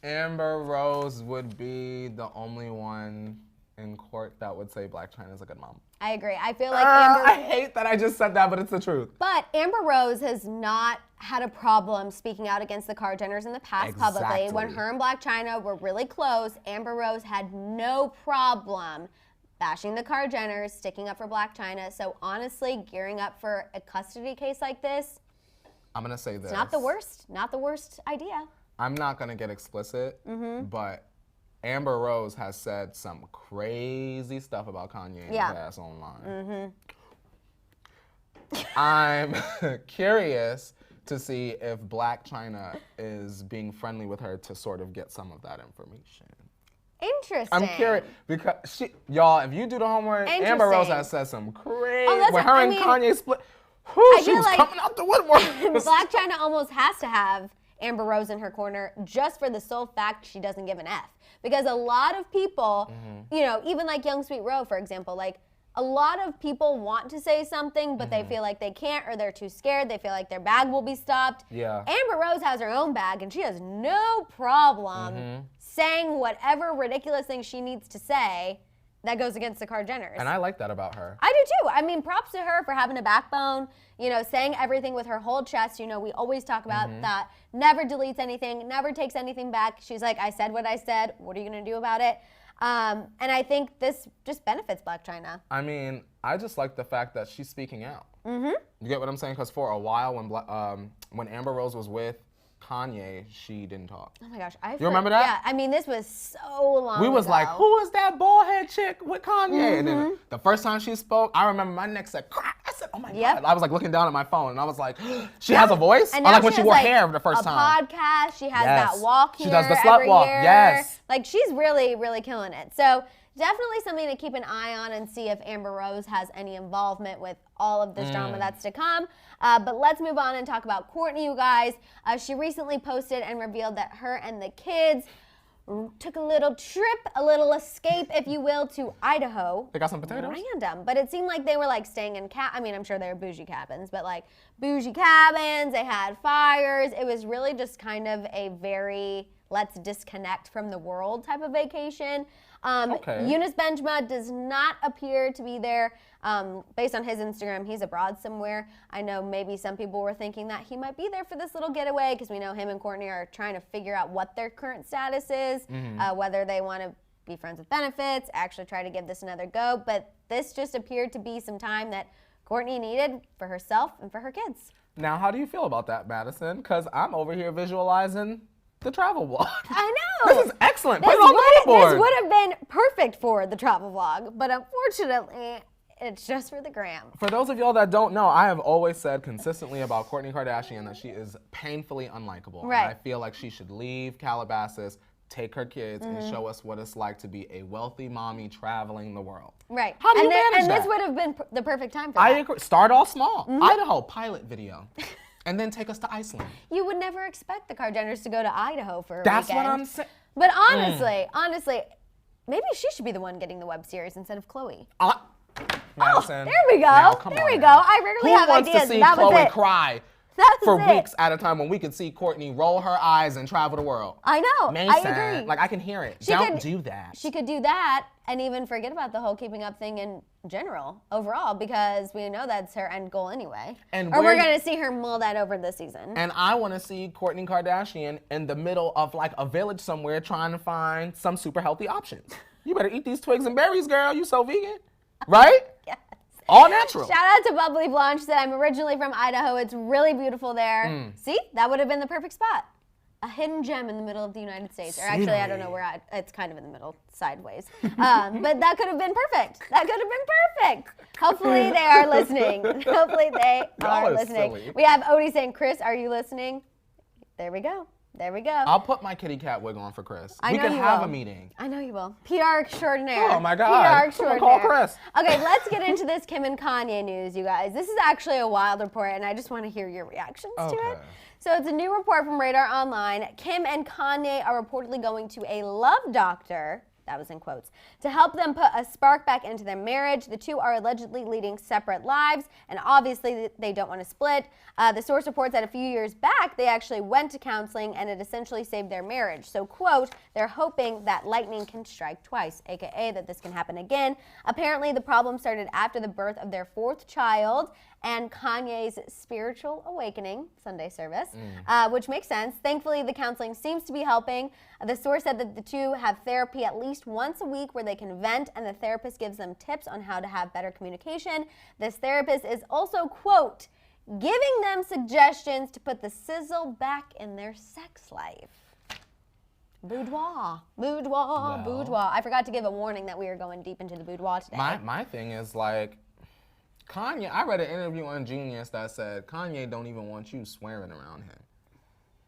Amber Rose would be the only one in court that would say Blac Chyna's a good mom. I agree. I feel like Amber... I hate that I just said that, but it's the truth. But Amber Rose has not had a problem speaking out against the Kardashians in the past publicly. When her and Blac Chyna were really close, Amber Rose had no problem bashing the Kardashians, sticking up for Blac Chyna. So honestly, gearing up for a custody case like this, I'm going to say this. It's not the worst idea. I'm not going to get explicit, but Amber Rose has said some crazy stuff about Kanye in the past online. I'm curious to see if Blac Chyna is being friendly with her to sort of get some of that information. Interesting. I'm curious because y'all, if you do the homework, Amber Rose has said some crazy. When her and Kanye split, she was coming out the woodwork. Blac Chyna almost has to have Amber Rose in her corner just for the sole fact she doesn't give an F. Because a lot of people, you know, even like Young Sweet Roe, for example, like a lot of people want to say something, but they feel like they can't or they're too scared. They feel like their bag will be stopped. Yeah. Amber Rose has her own bag and she has no problem saying whatever ridiculous thing she needs to say that goes against the Kardashians. And I like that about her. I do too. I mean, props to her for having a backbone, you know, saying everything with her whole chest. You know, we always talk about that. Never deletes anything, never takes anything back. She's like, I said what I said. What are you going to do about it? And I think this just benefits Blac Chyna. I mean, I just like the fact that she's speaking out. You get what I'm saying? Because for a while when Amber Rose was with Kanye, she didn't talk. Oh my gosh. You remember that? Yeah, I mean, this was so long ago. We was like, who is that bald head chick with Kanye? And then the first time she spoke, I remember my neck said, crack. I said, oh my God. I was like looking down at my phone and I was like, she has a voice? And or now like when she wore hair the first a time. podcast. She has that walk here She does the slut every walk. year. Yes. Like, she's really, really killing it. So definitely something to keep an eye on and see if Amber Rose has any involvement with all of this drama that's to come. But let's move on and talk about Kourtney, you guys. She recently posted and revealed that her and the kids took a little trip, a little escape, if you will, to Idaho. They got some potatoes? Random. But it seemed like they were like staying in I mean, I'm sure they were bougie cabins, but like bougie cabins, they had fires. It was really just kind of a very let's disconnect from the world type of vacation. Eunice Benjma does not appear to be there. Based on his Instagram, he's abroad somewhere. I know maybe some people were thinking that he might be there for this little getaway because we know him and Kourtney are trying to figure out what their current status is, whether they want to be friends with benefits, actually try to give this another go. But this just appeared to be some time that Kourtney needed for herself and for her kids. Now, how do you feel about that, Madison? Because I'm over here visualizing the travel vlog. I know. This is excellent. Put it on the board. This would have been perfect for the travel vlog, but unfortunately, it's just for the gram. For those of y'all that don't know, I have always said consistently about Kourtney Kardashian that she is painfully unlikable. Right. And I feel like she should leave Calabasas, take her kids, and show us what it's like to be a wealthy mommy traveling the world. Right. How do you manage and that? this would have been the perfect time for that. I agree. Start off small. Idaho pilot video. And then take us to Iceland. You would never expect the Kardashians to go to Idaho for a That's weekend. what I'm saying. But honestly, maybe she should be the one getting the web series instead of Khloe. Madison. There we go. Now, There we go. now. I rarely have Who wants ideas. to see That was Khloe it. cry That was for it. weeks at a time when we could see Kourtney roll her eyes and travel the world? I know. Mason, I agree. like I can hear it. She Don't could- do that. She could do that and even forget about the whole keeping up thing in general, overall, because we know that's her end goal anyway. And or where- we're going to see her mull that over this season. And I want to see Kourtney Kardashian in the middle of like a village somewhere trying to find some super healthy options. You better eat these twigs and berries, girl. You so vegan, right? Yes. All natural. Shout out to Bubbly Blonde. She said, I'm originally from Idaho. It's really beautiful there. See, that would have been the perfect spot. A hidden gem in the middle of the United States. Or actually, I don't know where it's kind of in the middle, sideways. But that could have been perfect. That could have been perfect. Hopefully they are listening. Hopefully they Y'all are are listening. silly. We have Odie saying, Chris, are you listening? There we go. There we go. I'll put my kitty cat wig on for Chris. I We know could you have will. a meeting. I know you will. PR extraordinaire. Oh my God. PR I'm gonna extraordinaire. call Chris. Okay, let's get into this Kim and Kanye news, you guys. This is actually a wild report, and I just want to hear your reactions to it. Okay. So it's a new report from Radar Online. Kim and Kanye are reportedly going to a love doctor, that was in quotes, to help them put a spark back into their marriage. The two are allegedly leading separate lives, and obviously they don't want to split. The source reports that a few years back, they actually went to counseling, and it essentially saved their marriage. So, quote, they're hoping that lightning can strike twice, aka that this can happen again. Apparently, the problem started after the birth of their fourth child and Kanye's spiritual awakening Sunday service, which makes sense. Thankfully, the counseling seems to be helping. The source said that the two have therapy at least once a week where they can vent, and the therapist gives them tips on how to have better communication. This therapist is also, quote, giving them suggestions to put the sizzle back in their sex life. Boudoir, boudoir, boudoir. I forgot to give a warning that we are going deep into the boudoir today. My thing is like, Kanye, I read an interview on Genius that said Kanye don't even want you swearing around him.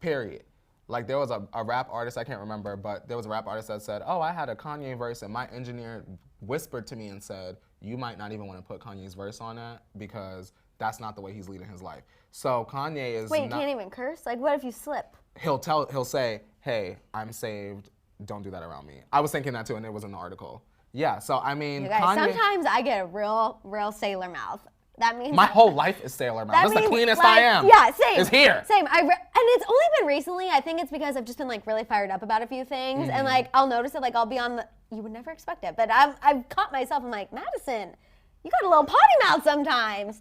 Period. Like there was a rap artist, I can't remember, but there was a rap artist that said, oh, I had a Kanye verse and my engineer whispered to me and said, you might not even want to put Kanye's verse on that because that's not the way he's leading his life. So Kanye is Wait, you can't even curse? Like, what if you slip? He'll say, hey, I'm saved, don't do that around me. I was thinking that too, and it was in the article. Yeah, so I mean, You guys, Kanye, sometimes I get a real sailor mouth. That means my whole life is sailor mouth. that That's the means, cleanest like, I am. Yeah, same. It's here. Same. And it's only been recently. I think it's because I've just been like really fired up about a few things, and like I'll notice it. Like I'll be on the. You would never expect it, but I've caught myself. I'm like, Madison, you got a little potty mouth sometimes.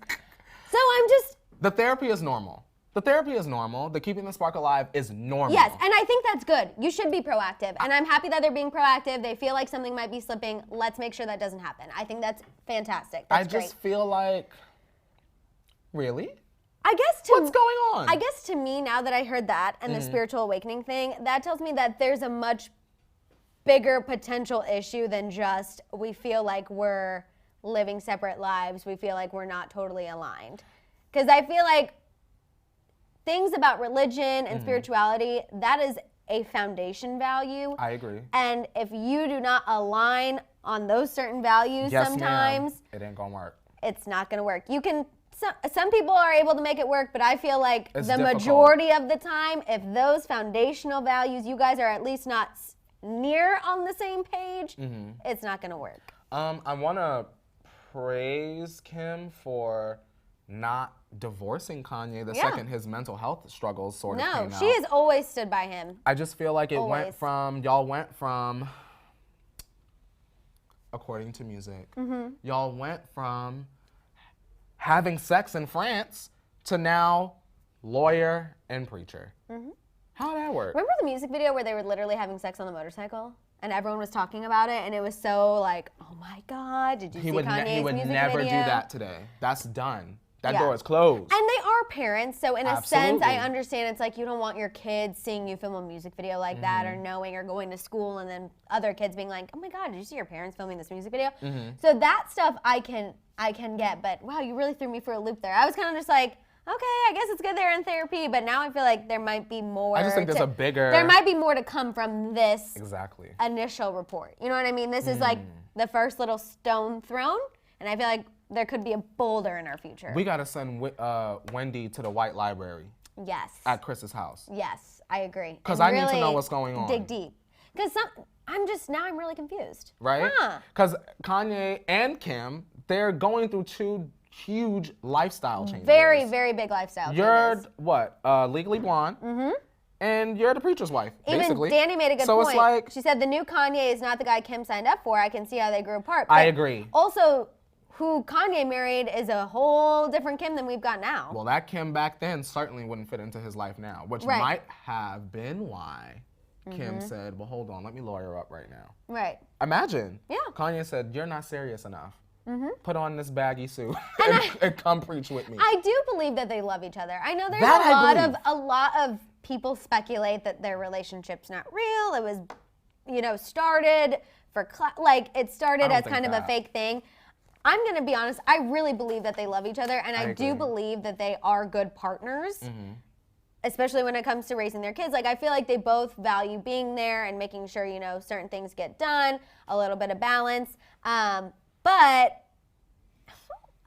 So I'm just. The therapy is normal. The therapy is normal. The keeping the spark alive is normal. Yes, and I think that's good. You should be proactive, and I'm happy that they're being proactive. They feel like something might be slipping. Let's make sure that doesn't happen. I think that's fantastic. That's I just great. feel like, really? I guess What's going on? I guess to me, now that I heard that and the spiritual awakening thing, that tells me that there's a much bigger potential issue than just we feel like we're living separate lives. We feel like we're not totally aligned. Because I feel like things about religion and spirituality, that is a foundation value. I agree. And if you do not align on those certain values Yes, sometimes, ma'am. It ain't gonna work. it's not going to work. You can, some people are able to make it work, but I feel like It's the difficult. majority of the time, if those foundational values, you guys are at least not near on the same page, it's not going to work. I want to praise Kim for not divorcing Kanye the Yeah. second his mental health struggles sort of No, came out. she has always stood by him. I just feel like y'all went from, according to music, y'all went from having sex in France to now lawyer and preacher. How'd that work? Remember the music video where they were literally having sex on the motorcycle? And everyone was talking about it, and it was so like, oh my God, did you see Kanye's he would music never video? do that today. That's done. That Yeah. door is closed. And they are parents, so in a sense, I Absolutely. understand it's like you don't want your kids seeing you film a music video like that or knowing or going to school and then other kids being like, oh my God, did you see your parents filming this music video? So that stuff I can get, but wow, you really threw me for a loop there. I was kind of just like, okay, I guess it's good they're in therapy, but now I feel like there might be more. I just think there's a bigger. There might be more to come from this Exactly. initial report. You know what I mean? This is like the first little stone thrown, and I feel like there could be a boulder in our future. We gotta send Wendy to the White Library Yes. at Chris's house. Yes, I agree. Because And I need to really know what's going on. Dig deep. Because I'm really confused. Right? Huh. Because Kanye and Kim, they're going through two huge lifestyle changes. Very, very big lifestyle You're changes. what? Legally Blonde. Mm-hmm. And you're the preacher's wife, Even basically. Danny made a good so point. It's like, she said the new Kanye is not the guy Kim signed up for. I can see how they grew apart. I But agree. Also, who Kanye married is a whole different Kim than we've got now. well, that Kim back then certainly wouldn't fit into his life now, which Right. might have been why Kim said, well, hold on, let me lawyer up right now. Right. Imagine. Yeah. Kanye said, you're not serious enough. Put on this baggy suit and come preach with me. I do believe that they love each other. I know there's That I a lot of people speculate that their relationship's not real. It was, started for it started don't as think kind of a that. fake thing. I'm gonna be honest. I really believe that they love each other, and I do agree. believe that they are good partners. Especially when it comes to raising their kids. Like, I feel like they both value being there and making sure, certain things get done, a little bit of balance. But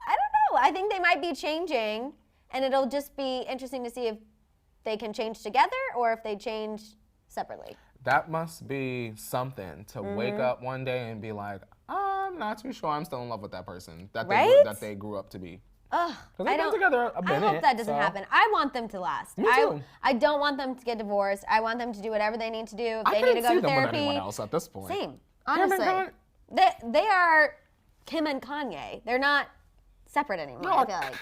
I don't know. I think they might be changing, and it'll just be interesting to see if they can change together or if they change separately. That must be something to wake up one day and be like, I'm not too sure I'm still in love with that person that Right? they grew up to be. Ugh, Because they've been together a I minute. hope that doesn't so- happen. I want them to last. Me too. I don't want them to get divorced. I want them to do whatever they need to do. If I they couldn't need to go see to them with therapy. anyone else at this point. Same. and Honestly. Kanye- They are Kim and Kanye. They're not separate anymore, No. I feel like.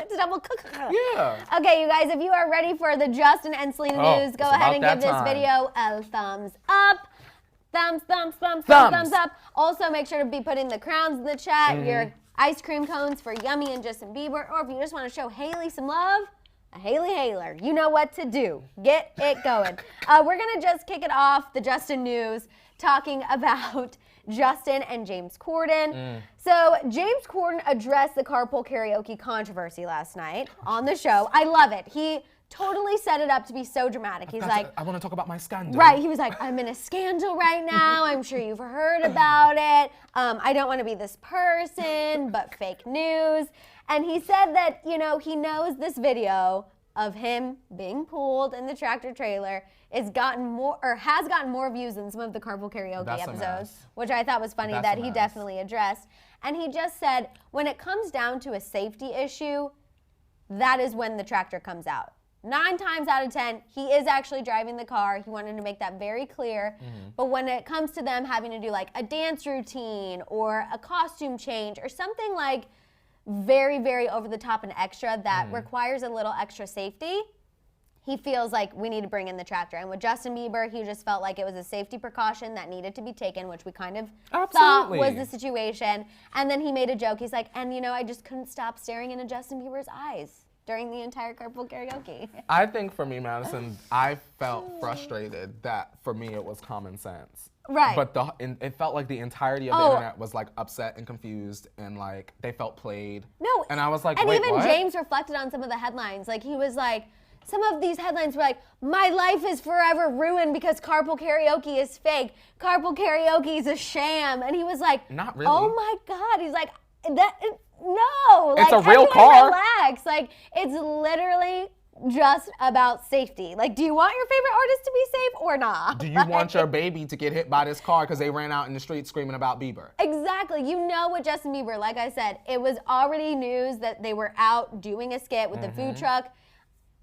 It's a double cook. Yeah. Okay, you guys, if you are ready for the Justin and Selena Oh, news, go it's ahead about and that give this time. video a thumbs up. Thumbs Thumbs. up. Also, make sure to be putting the crowns in the chat, Mm-hmm. your ice cream cones for Yummy and Justin Bieber, or if you just want to show Haley some love, a Haley Haler. You know what to do. Get it going. We're going to just kick it off, the Justin news, talking about Justin and James Corden. So James Corden addressed the carpool karaoke controversy last night on the show. I love it. He totally set it up to be so dramatic. He's like, I want to talk about my scandal. right, he was like, I'm in a scandal right now. I'm sure you've heard about it. I don't want to be this person, but fake news. And he said that, he knows this video of him being pulled in the tractor trailer has gotten more views than some of the carpool karaoke That's a episodes, mess. which I thought was funny That's that a he mess. definitely addressed. And he just said, when it comes down to a safety issue, that is when the tractor comes out. 9 times out of 10, he is actually driving the car. He wanted to make that very clear. But when it comes to them having to do like a dance routine or a costume change or something like very, very over the top and extra that requires a little extra safety, he feels like we need to bring in the tractor. And with Justin Bieber, he just felt like it was a safety precaution that needed to be taken, which we kind of thought was Absolutely. the situation. And then he made a joke. He's like, and I just couldn't stop staring into Justin Bieber's eyes during the entire carpool karaoke. I think for me, Madison, I felt frustrated that for me it was common sense. Right. But it felt like the entirety of the internet was like upset and confused and like they felt played. No. And I was like, and wait, even what? James reflected on some of the headlines. Like, he was like, some of these headlines were like, my life is forever ruined because carpool karaoke is fake. Carpool karaoke is a sham. And he was like, Not really. Oh my God. He's like, no. It's like, a real everyone car. Relax. Like, it's literally just about safety. Like, do you want your favorite artist to be safe or not? Do you want your baby to get hit by this car because they ran out in the street screaming about Bieber? Exactly. With Justin Bieber, like I said, it was already news that they were out doing a skit with the food truck.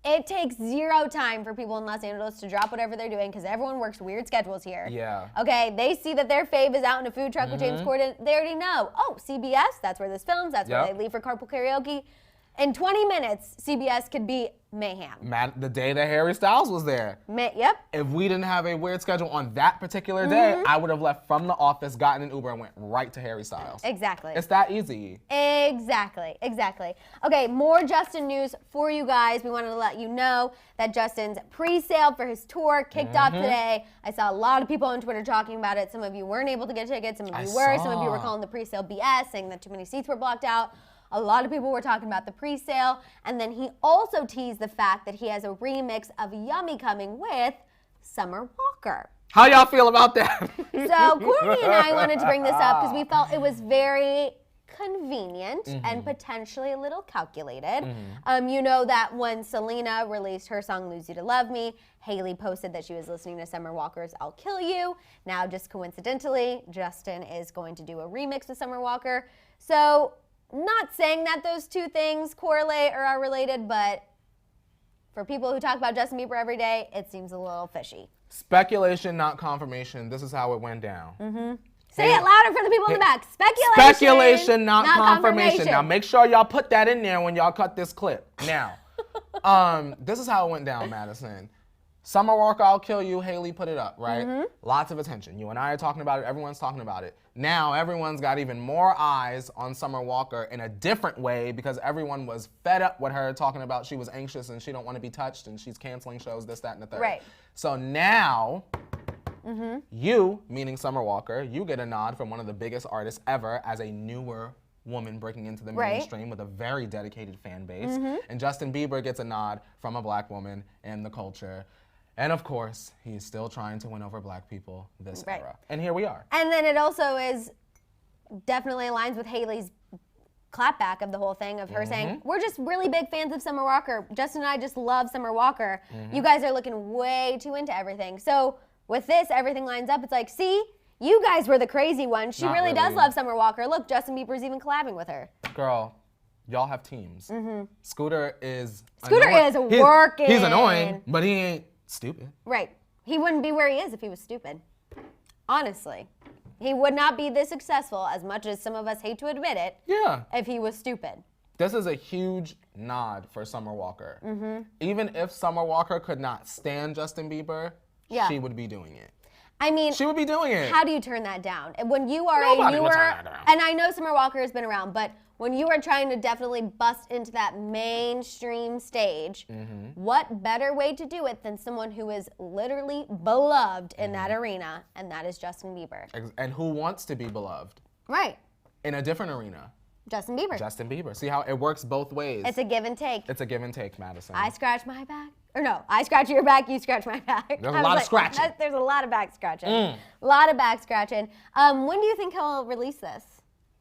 It takes 0 time for people in Los Angeles to drop whatever they're doing because everyone works weird schedules here. Yeah. Okay, they see that their fave is out in a food truck with James Corden. They already know. Oh, CBS, that's where this films. That's where Yep. they leave for carpool karaoke. In 20 minutes, CBS could be mayhem. The day that Harry Styles was there. Yep. If we didn't have a weird schedule on that particular day, I would have left from the office, gotten an Uber, and went right to Harry Styles. Exactly. It's that easy. Exactly. Okay, more Justin news for you guys. We wanted to let you know that Justin's pre-sale for his tour kicked off today. I saw a lot of people on Twitter talking about it. Some of you weren't able to get tickets. Some of you were. Some of you were calling the pre-sale BS, saying that too many seats were blocked out. A lot of people were talking about the pre-sale. And then he also teased the fact that he has a remix of Yummy coming with Summer Walker. How y'all feel about that? So Courtney and I wanted to bring this up because we felt it was very convenient and potentially a little calculated. You know that when Selena released her song Lose You to Love Me, Hailey posted that she was listening to Summer Walker's I'll Kill You. Now, just coincidentally, Justin is going to do a remix with Summer Walker. So, not saying that those two things correlate or are related, but for people who talk about Justin Bieber every day, it seems a little fishy. Speculation, not confirmation. This is how it went down. Say it louder for the people in the back. Speculation, not confirmation. Now, make sure y'all put that in there when y'all cut this clip. Now, this is how it went down, Madison. Summer Walker, I'll Kill You. Hailey put it up, right? Lots of attention. You and I are talking about it. Everyone's talking about it. Now, everyone's got even more eyes on Summer Walker in a different way because everyone was fed up with her talking about she was anxious and she don't want to be touched and she's canceling shows, this, that, and the third. Right. So now, you, meaning Summer Walker, you get a nod from one of the biggest artists ever as a newer woman breaking into the mainstream with a very dedicated fan base. And Justin Bieber gets a nod from a black woman in the culture. And of course, he's still trying to win over black people this era. And here we are. And then it also is definitely aligns with Hailey's clapback of the whole thing of her saying, we're just really big fans of Summer Walker. Justin and I just love Summer Walker. You guys are looking way too into everything. So with this, everything lines up. It's like, see, you guys were the crazy ones. She really does love Summer Walker. Look, Justin Bieber's even collabing with her. Girl, y'all have teams. Scooter is working. He's annoying, but he ain't stupid. Right. He wouldn't be where he is if he was stupid. Honestly. He would not be this successful, as much as some of us hate to admit it, if he was stupid. This is a huge nod for Summer Walker. Even if Summer Walker could not stand Justin Bieber, she would be doing it. I mean, she would be doing it. How do you turn that down? When you are Nobody a would newer, turn that down. and I know Summer Walker has been around, but when you are trying to definitely bust into that mainstream stage, what better way to do it than someone who is literally beloved in that arena, and that is Justin Bieber. And who wants to be beloved? Right. In a different arena. Justin Bieber. Justin Bieber. See how it works both ways. It's a give and take. It's a give and take, Madison. I scratch my back. Or no, I scratch your back, you scratch my back. There's a lot of scratching. There's a lot of back scratching. A lot of back scratching. When do you think he'll release this?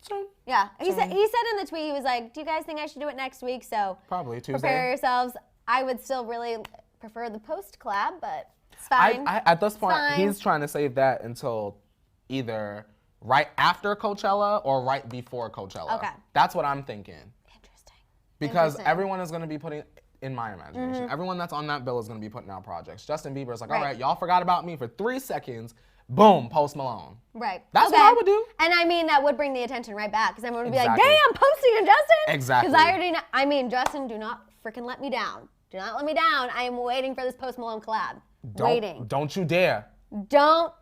Soon. Yeah. He said in the tweet, he was like, do you guys think I should do it next week? So probably Tuesday. Prepare yourselves. I would still really prefer the post collab, but it's fine. At this point, he's trying to save that until either right after Coachella or right before Coachella. Okay. That's what I'm thinking. Interesting. Because everyone is going to be putting, in my imagination, everyone that's on that bill is going to be putting out projects. Justin Bieber's like, all right, y'all forgot about me for 3 seconds. Boom, Post Malone. Right. That's what I would do. And I mean, that would bring the attention right back because everyone would be like, damn, Posty and Justin. Exactly. Because I already know, Justin, do not freaking let me down. Do not let me down. I am waiting for this Post Malone collab. Waiting. Don't you dare. Don't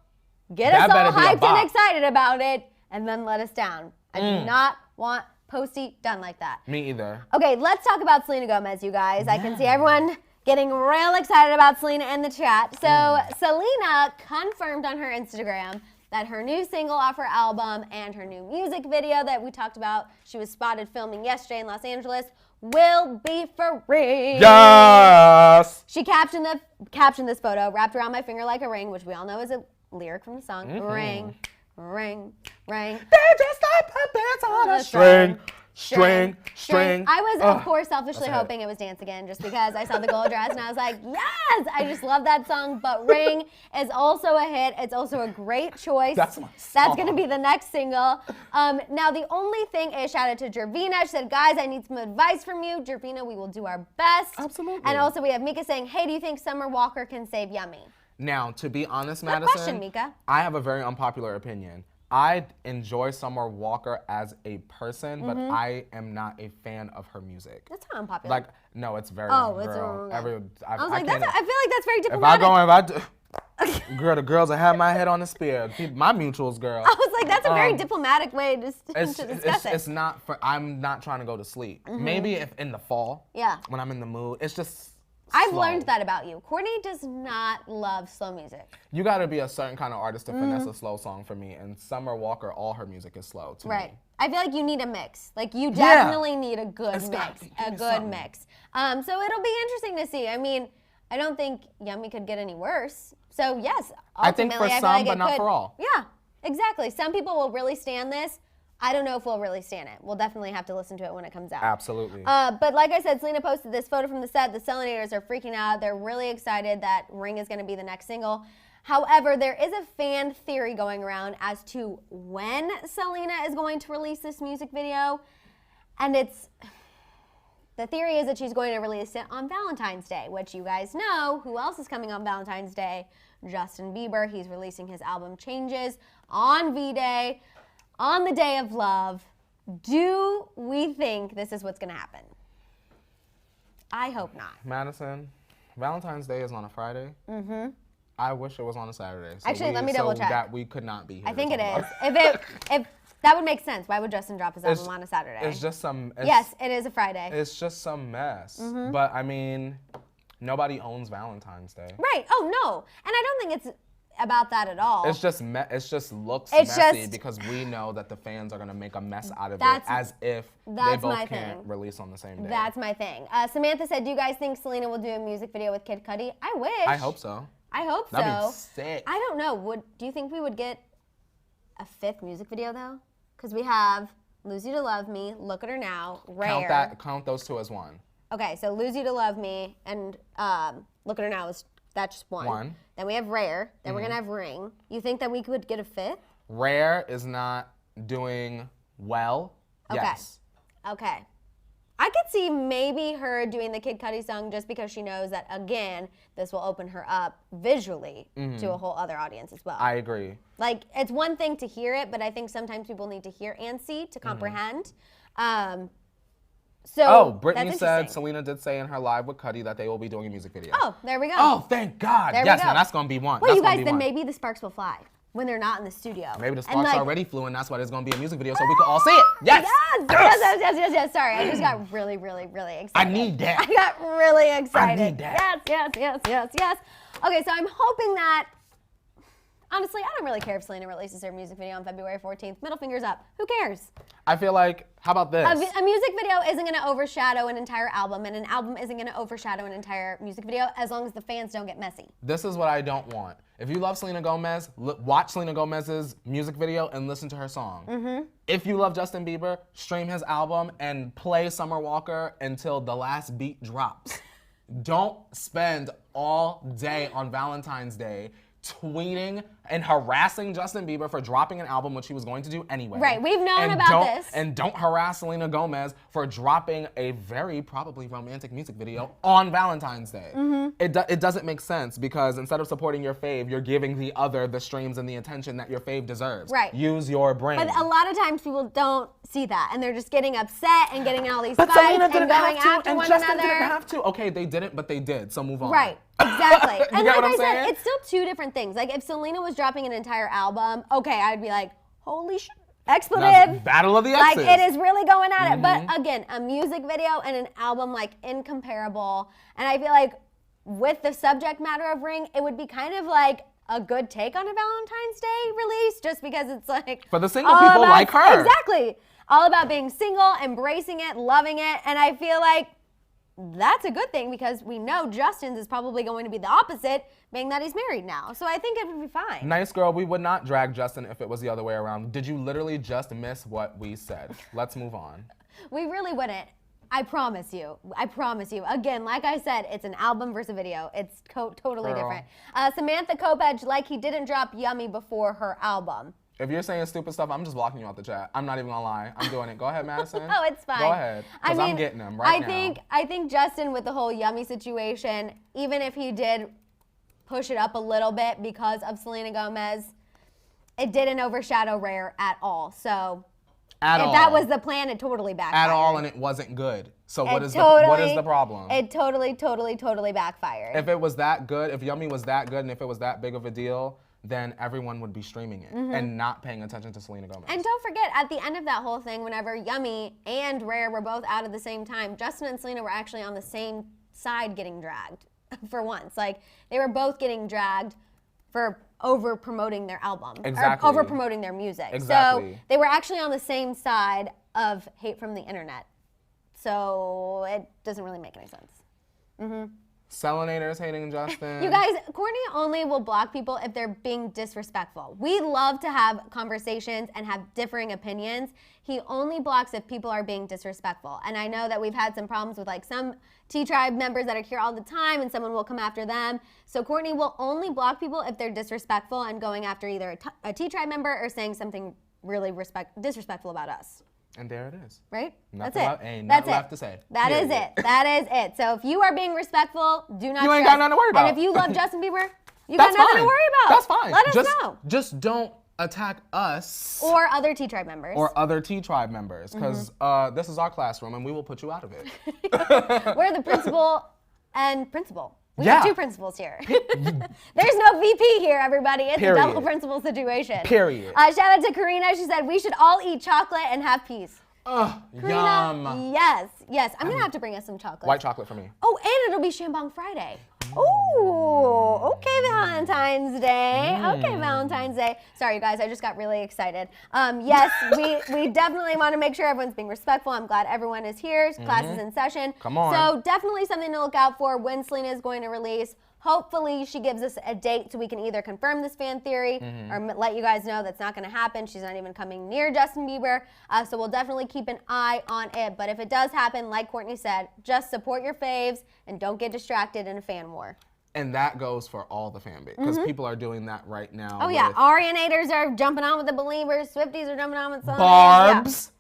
get us all hyped and excited about it and then let us down. I do not want Posty done like that. Me either. Okay, let's talk about Selena Gomez, you guys. I can see everyone getting real excited about Selena in the chat. So Selena confirmed on her Instagram that her new single off her album and her new music video that we talked about, she was spotted filming yesterday in Los Angeles, will be free. Yes! She captioned this photo, wrapped around my finger like a ring, which we all know is a lyric from the song. Ring, ring, ring. They're just like puppets on a string. String. I was, of course, selfishly hoping it was Dance Again just because I saw the gold dress and I was like, yes! I just love that song. But Ring is also a hit. It's also a great choice. That's my song. That's going to be the next single. Now, the only thing is, shout out to Jervina. She said, guys, I need some advice from you. Jervina, we will do our best. Absolutely. And also, we have Mika saying, hey, do you think Summer Walker can save Yummy? Now, to be honest, Good Madison, question, Mika. I have a very unpopular opinion. I enjoy Summer Walker as a person, but I am not a fan of her music. That's not unpopular. Like, no, it's very. Oh, it's girl, I was like, can't- I feel like that's very diplomatic. Girl, the girls that have my head on the spear. My mutuals, girl. I was like, that's a very diplomatic way to discuss it. It's not for. I'm not trying to go to sleep. Maybe if in the fall. Yeah. When I'm in the mood, it's just. I've slow. learned that about you. Kourtney does not love slow music. You got to be a certain kind of artist to finesse a slow song for me. And Summer Walker, all her music is slow to me. I feel like you need a mix. Like you definitely need a good It's got mix. to. Give A me good something. mix. So it'll be interesting to see. I mean, I don't think Yummy could get any worse. So yes, I think for ultimately, some, feel like but it not could. for all. Yeah, exactly. Some people will really stand this. I don't know if we'll really stand it. We'll definitely have to listen to it when it comes out. Absolutely. But like I said, Selena posted this photo from the set. The Selenators are freaking out. They're really excited that Ring is going to be the next single. However, there is a fan theory going around as to when Selena is going to release this music video. And the theory is that she's going to release it on Valentine's Day, which you guys know who else is coming on Valentine's Day? Justin Bieber. He's releasing his album Changes on V-Day. On the day of love, do we think this is what's going to happen? I hope not. Madison, Valentine's Day is on a Friday. Mm-hmm. I wish it was on a Saturday. Actually, let me double check. So that we could not be here. I think it is. If that would make sense. Why would Justin drop his album on a Saturday? It's just some. Yes, it is a Friday. It's just some mess. Mm-hmm. But I mean, nobody owns Valentine's Day. Right. Oh no. And I don't think it's about that at all. It's just looks messy because we know that the fans are gonna make a mess out of it as if they both can't release on the same day. That's my thing. Samantha said, "Do you guys think Selena will do a music video with Kid Cudi?" I wish. I hope so. I hope so. That'd be sick. I don't know. Do you think we would get a 5th music video though? Because we have "Lose You to Love Me," "Look at Her Now," "Rare." Count those two as one. Okay, so "Lose You to Love Me" and "Look at Her Now" that's just one. Then we have "Rare." Then we're gonna have "Ring." You think that we could get a 5th? "Rare" is not doing well. Okay. Yes. Okay. I could see maybe her doing the Kid Cudi song just because she knows that, again, this will open her up visually to a whole other audience as well. I agree. Like, it's one thing to hear it, but I think sometimes people need to hear and see to comprehend. Brittany said Selena did say in her live with Cudi that they will be doing a music video. Oh, there we go. Oh, thank God. There yes, we go. now that's going to be one. Well, you guys, then maybe the sparks will fly when they're not in the studio. Maybe the sparks already flew, and that's why there's going to be a music video so we can all see it. Yes! Yes. Sorry, I just got really, really, really excited. I need that. I got really excited. I need that. Yes. Okay, so I'm hoping that, honestly, I don't really care if Selena releases her music video on February 14th. Middle fingers up. Who cares? I feel like, how about this? A music video isn't going to overshadow an entire album, and an album isn't going to overshadow an entire music video as long as the fans don't get messy. This is what I don't want. If you love Selena Gomez, watch Selena Gomez's music video and listen to her song. Mm-hmm. If you love Justin Bieber, stream his album and play Summer Walker until the last beat drops. Don't spend all day on Valentine's Day tweeting and harassing Justin Bieber for dropping an album, which he was going to do anyway. Right, we've known about this. And don't harass Selena Gomez for dropping a very probably romantic music video on Valentine's Day. Mm-hmm. It doesn't make sense because instead of supporting your fave, you're giving the other the streams and the attention that your fave deserves. Right. Use your brain. But a lot of times people don't see that, and they're just getting upset and getting in all these fights and going after one Justin another. didn't have to. Okay, they didn't, but they did, so move on. Right. Exactly. And get like what I'm I said, saying? it's still two different things. Like if Selena was dropping an entire album, okay, I'd be like, holy shit, expletive. That's Battle of the X's. Like it is really going at it. But again, a music video and an album, like incomparable. And I feel like with the subject matter of Ring, it would be kind of like a good take on a Valentine's Day release just because it's like for the single people like her. Exactly. All about being single, embracing it, loving it. And I feel like that's a good thing because we know Justin's is probably going to be the opposite, being that he's married now. So I think it would be fine. Nice girl, we would not drag Justin if it was the other way around. Did you literally just miss what we said? Let's move on. We really wouldn't. I promise you. Again, like I said, it's an album versus a video. It's totally different. Samantha Kopech, like he didn't drop Yummy before her album. If you're saying stupid stuff, I'm just blocking you out the chat. I'm not even gonna lie. I'm doing it. Go ahead, Madison. Oh, it's fine. Go ahead. Because I'm getting them right now. I think Justin, with the whole Yummy situation, even if he did push it up a little bit because of Selena Gomez, it didn't overshadow Rare at all. So if that was the plan, it totally backfired. At all, and it wasn't good. So what is the problem? It totally backfired. If it was that good, if Yummy was that good, and if it was that big of a deal, then everyone would be streaming it and not paying attention to Selena Gomez. And don't forget, at the end of that whole thing, whenever Yummy and Rare were both out at the same time, Justin and Selena were actually on the same side getting dragged for once. Like, they were both getting dragged for over-promoting their album. Exactly. Or over-promoting their music. Exactly. So they were actually on the same side of hate from the internet. So it doesn't really make any sense. Selenators hating Justin. You guys, Kourtney only will block people if they're being disrespectful. We love to have conversations and have differing opinions. He only blocks if people are being disrespectful. And I know that we've had some problems with like some T-Tribe members that are here all the time and someone will come after them. So Kourtney will only block people if they're disrespectful and going after either a T-Tribe member or saying something really disrespectful about us. And there it is. Right? Nothing That's it. Ain't That's nothing it. left to say. That is it. That is it. So if you are being respectful, do not You ain't stress. got nothing to worry about. And if you love Justin Bieber, you That's got nothing fine. to worry about. That's fine. Let us know. Just don't attack us Or other T-Tribe members. or other T-Tribe members, because this is our classroom and we will put you out of it. We're the principal and principal. We Yeah. have two principals here. There's no VP here, everybody. It's Period. a double principal situation. Period. Shout out to Karina. She said, we should all eat chocolate and have peace. Ugh, Karina, yum. yes. I'm going to have to bring us some chocolate. White chocolate for me. Oh, and it'll be Shambong Friday. Ooh, okay, Valentine's Day. Okay, Valentine's Day. Sorry, you guys, I just got really excited. Yes, we definitely want to make sure everyone's being respectful. I'm glad everyone is here. Class is in session. Come on. So definitely something to look out for when Selena is going to release. Hopefully she gives us a date so we can either confirm this fan theory or let you guys know that's not going to happen. She's not even coming near Justin Bieber. So we'll definitely keep an eye on it. But if it does happen, like Kourtney said, just support your faves and don't get distracted in a fan war. And that goes for all the fan base, because people are doing that right now. Oh, yeah. Arianators are jumping on with the Believers. Swifties are jumping on with some. Barbs.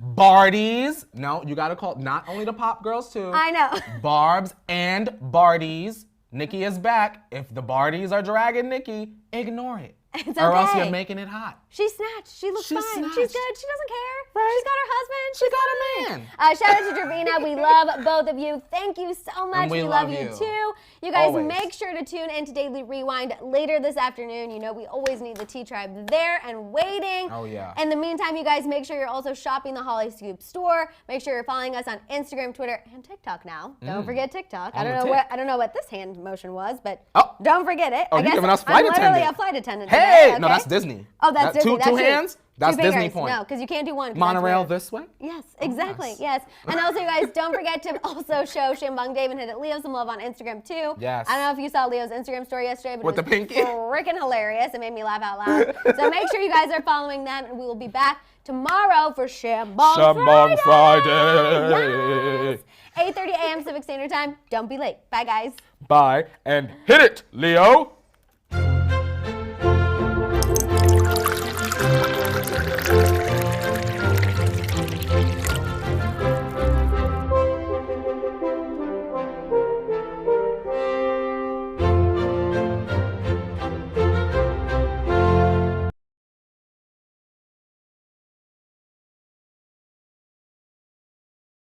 Bardies. No, you got to call not only the pop girls, too. I know. Barbs and Bardies. Nicki is back. If the Bardies are dragging Nicki, ignore it. It's Or else okay. you're making it hot. She snatched. She looks She fine. snatched. She's good. She doesn't care. Right. She's got her husband. She got a man. Shout out to Dravina. We love both of you. Thank you so much. And we love love you you. too. You guys Always. make sure to tune into Daily Rewind later this afternoon. You know we always need the T-Tribe there and waiting. Oh, yeah. In the meantime, you guys make sure you're also shopping the Hollyscoop store. Make sure you're following us on Instagram, Twitter, and TikTok now. Don't forget TikTok. I On the don't know what this hand motion was, but Oh. don't forget it. Oh, I you guess giving us flight I'm literally attendant. a flight attendant Hey, today, no, okay? that's Disney. Oh, that's Disney. Two That's hands? Two That's Disney fingers. point. No, because you can't do one. 'cause that's Monorail weird. this way? Yes, exactly. nice. Yes. And also, you guys, don't forget to also show Shambong Dave and hit Leo some love on Instagram, too. Yes. I don't know if you saw Leo's Instagram story yesterday, but With it the was pinky? freaking hilarious. It made me laugh out loud. So make sure you guys are following them, and we will be back tomorrow for Shambong Friday. Yes. 8:30 a.m. Pacific Standard Time. Don't be late. Bye, guys. Bye. And hit it, Leo.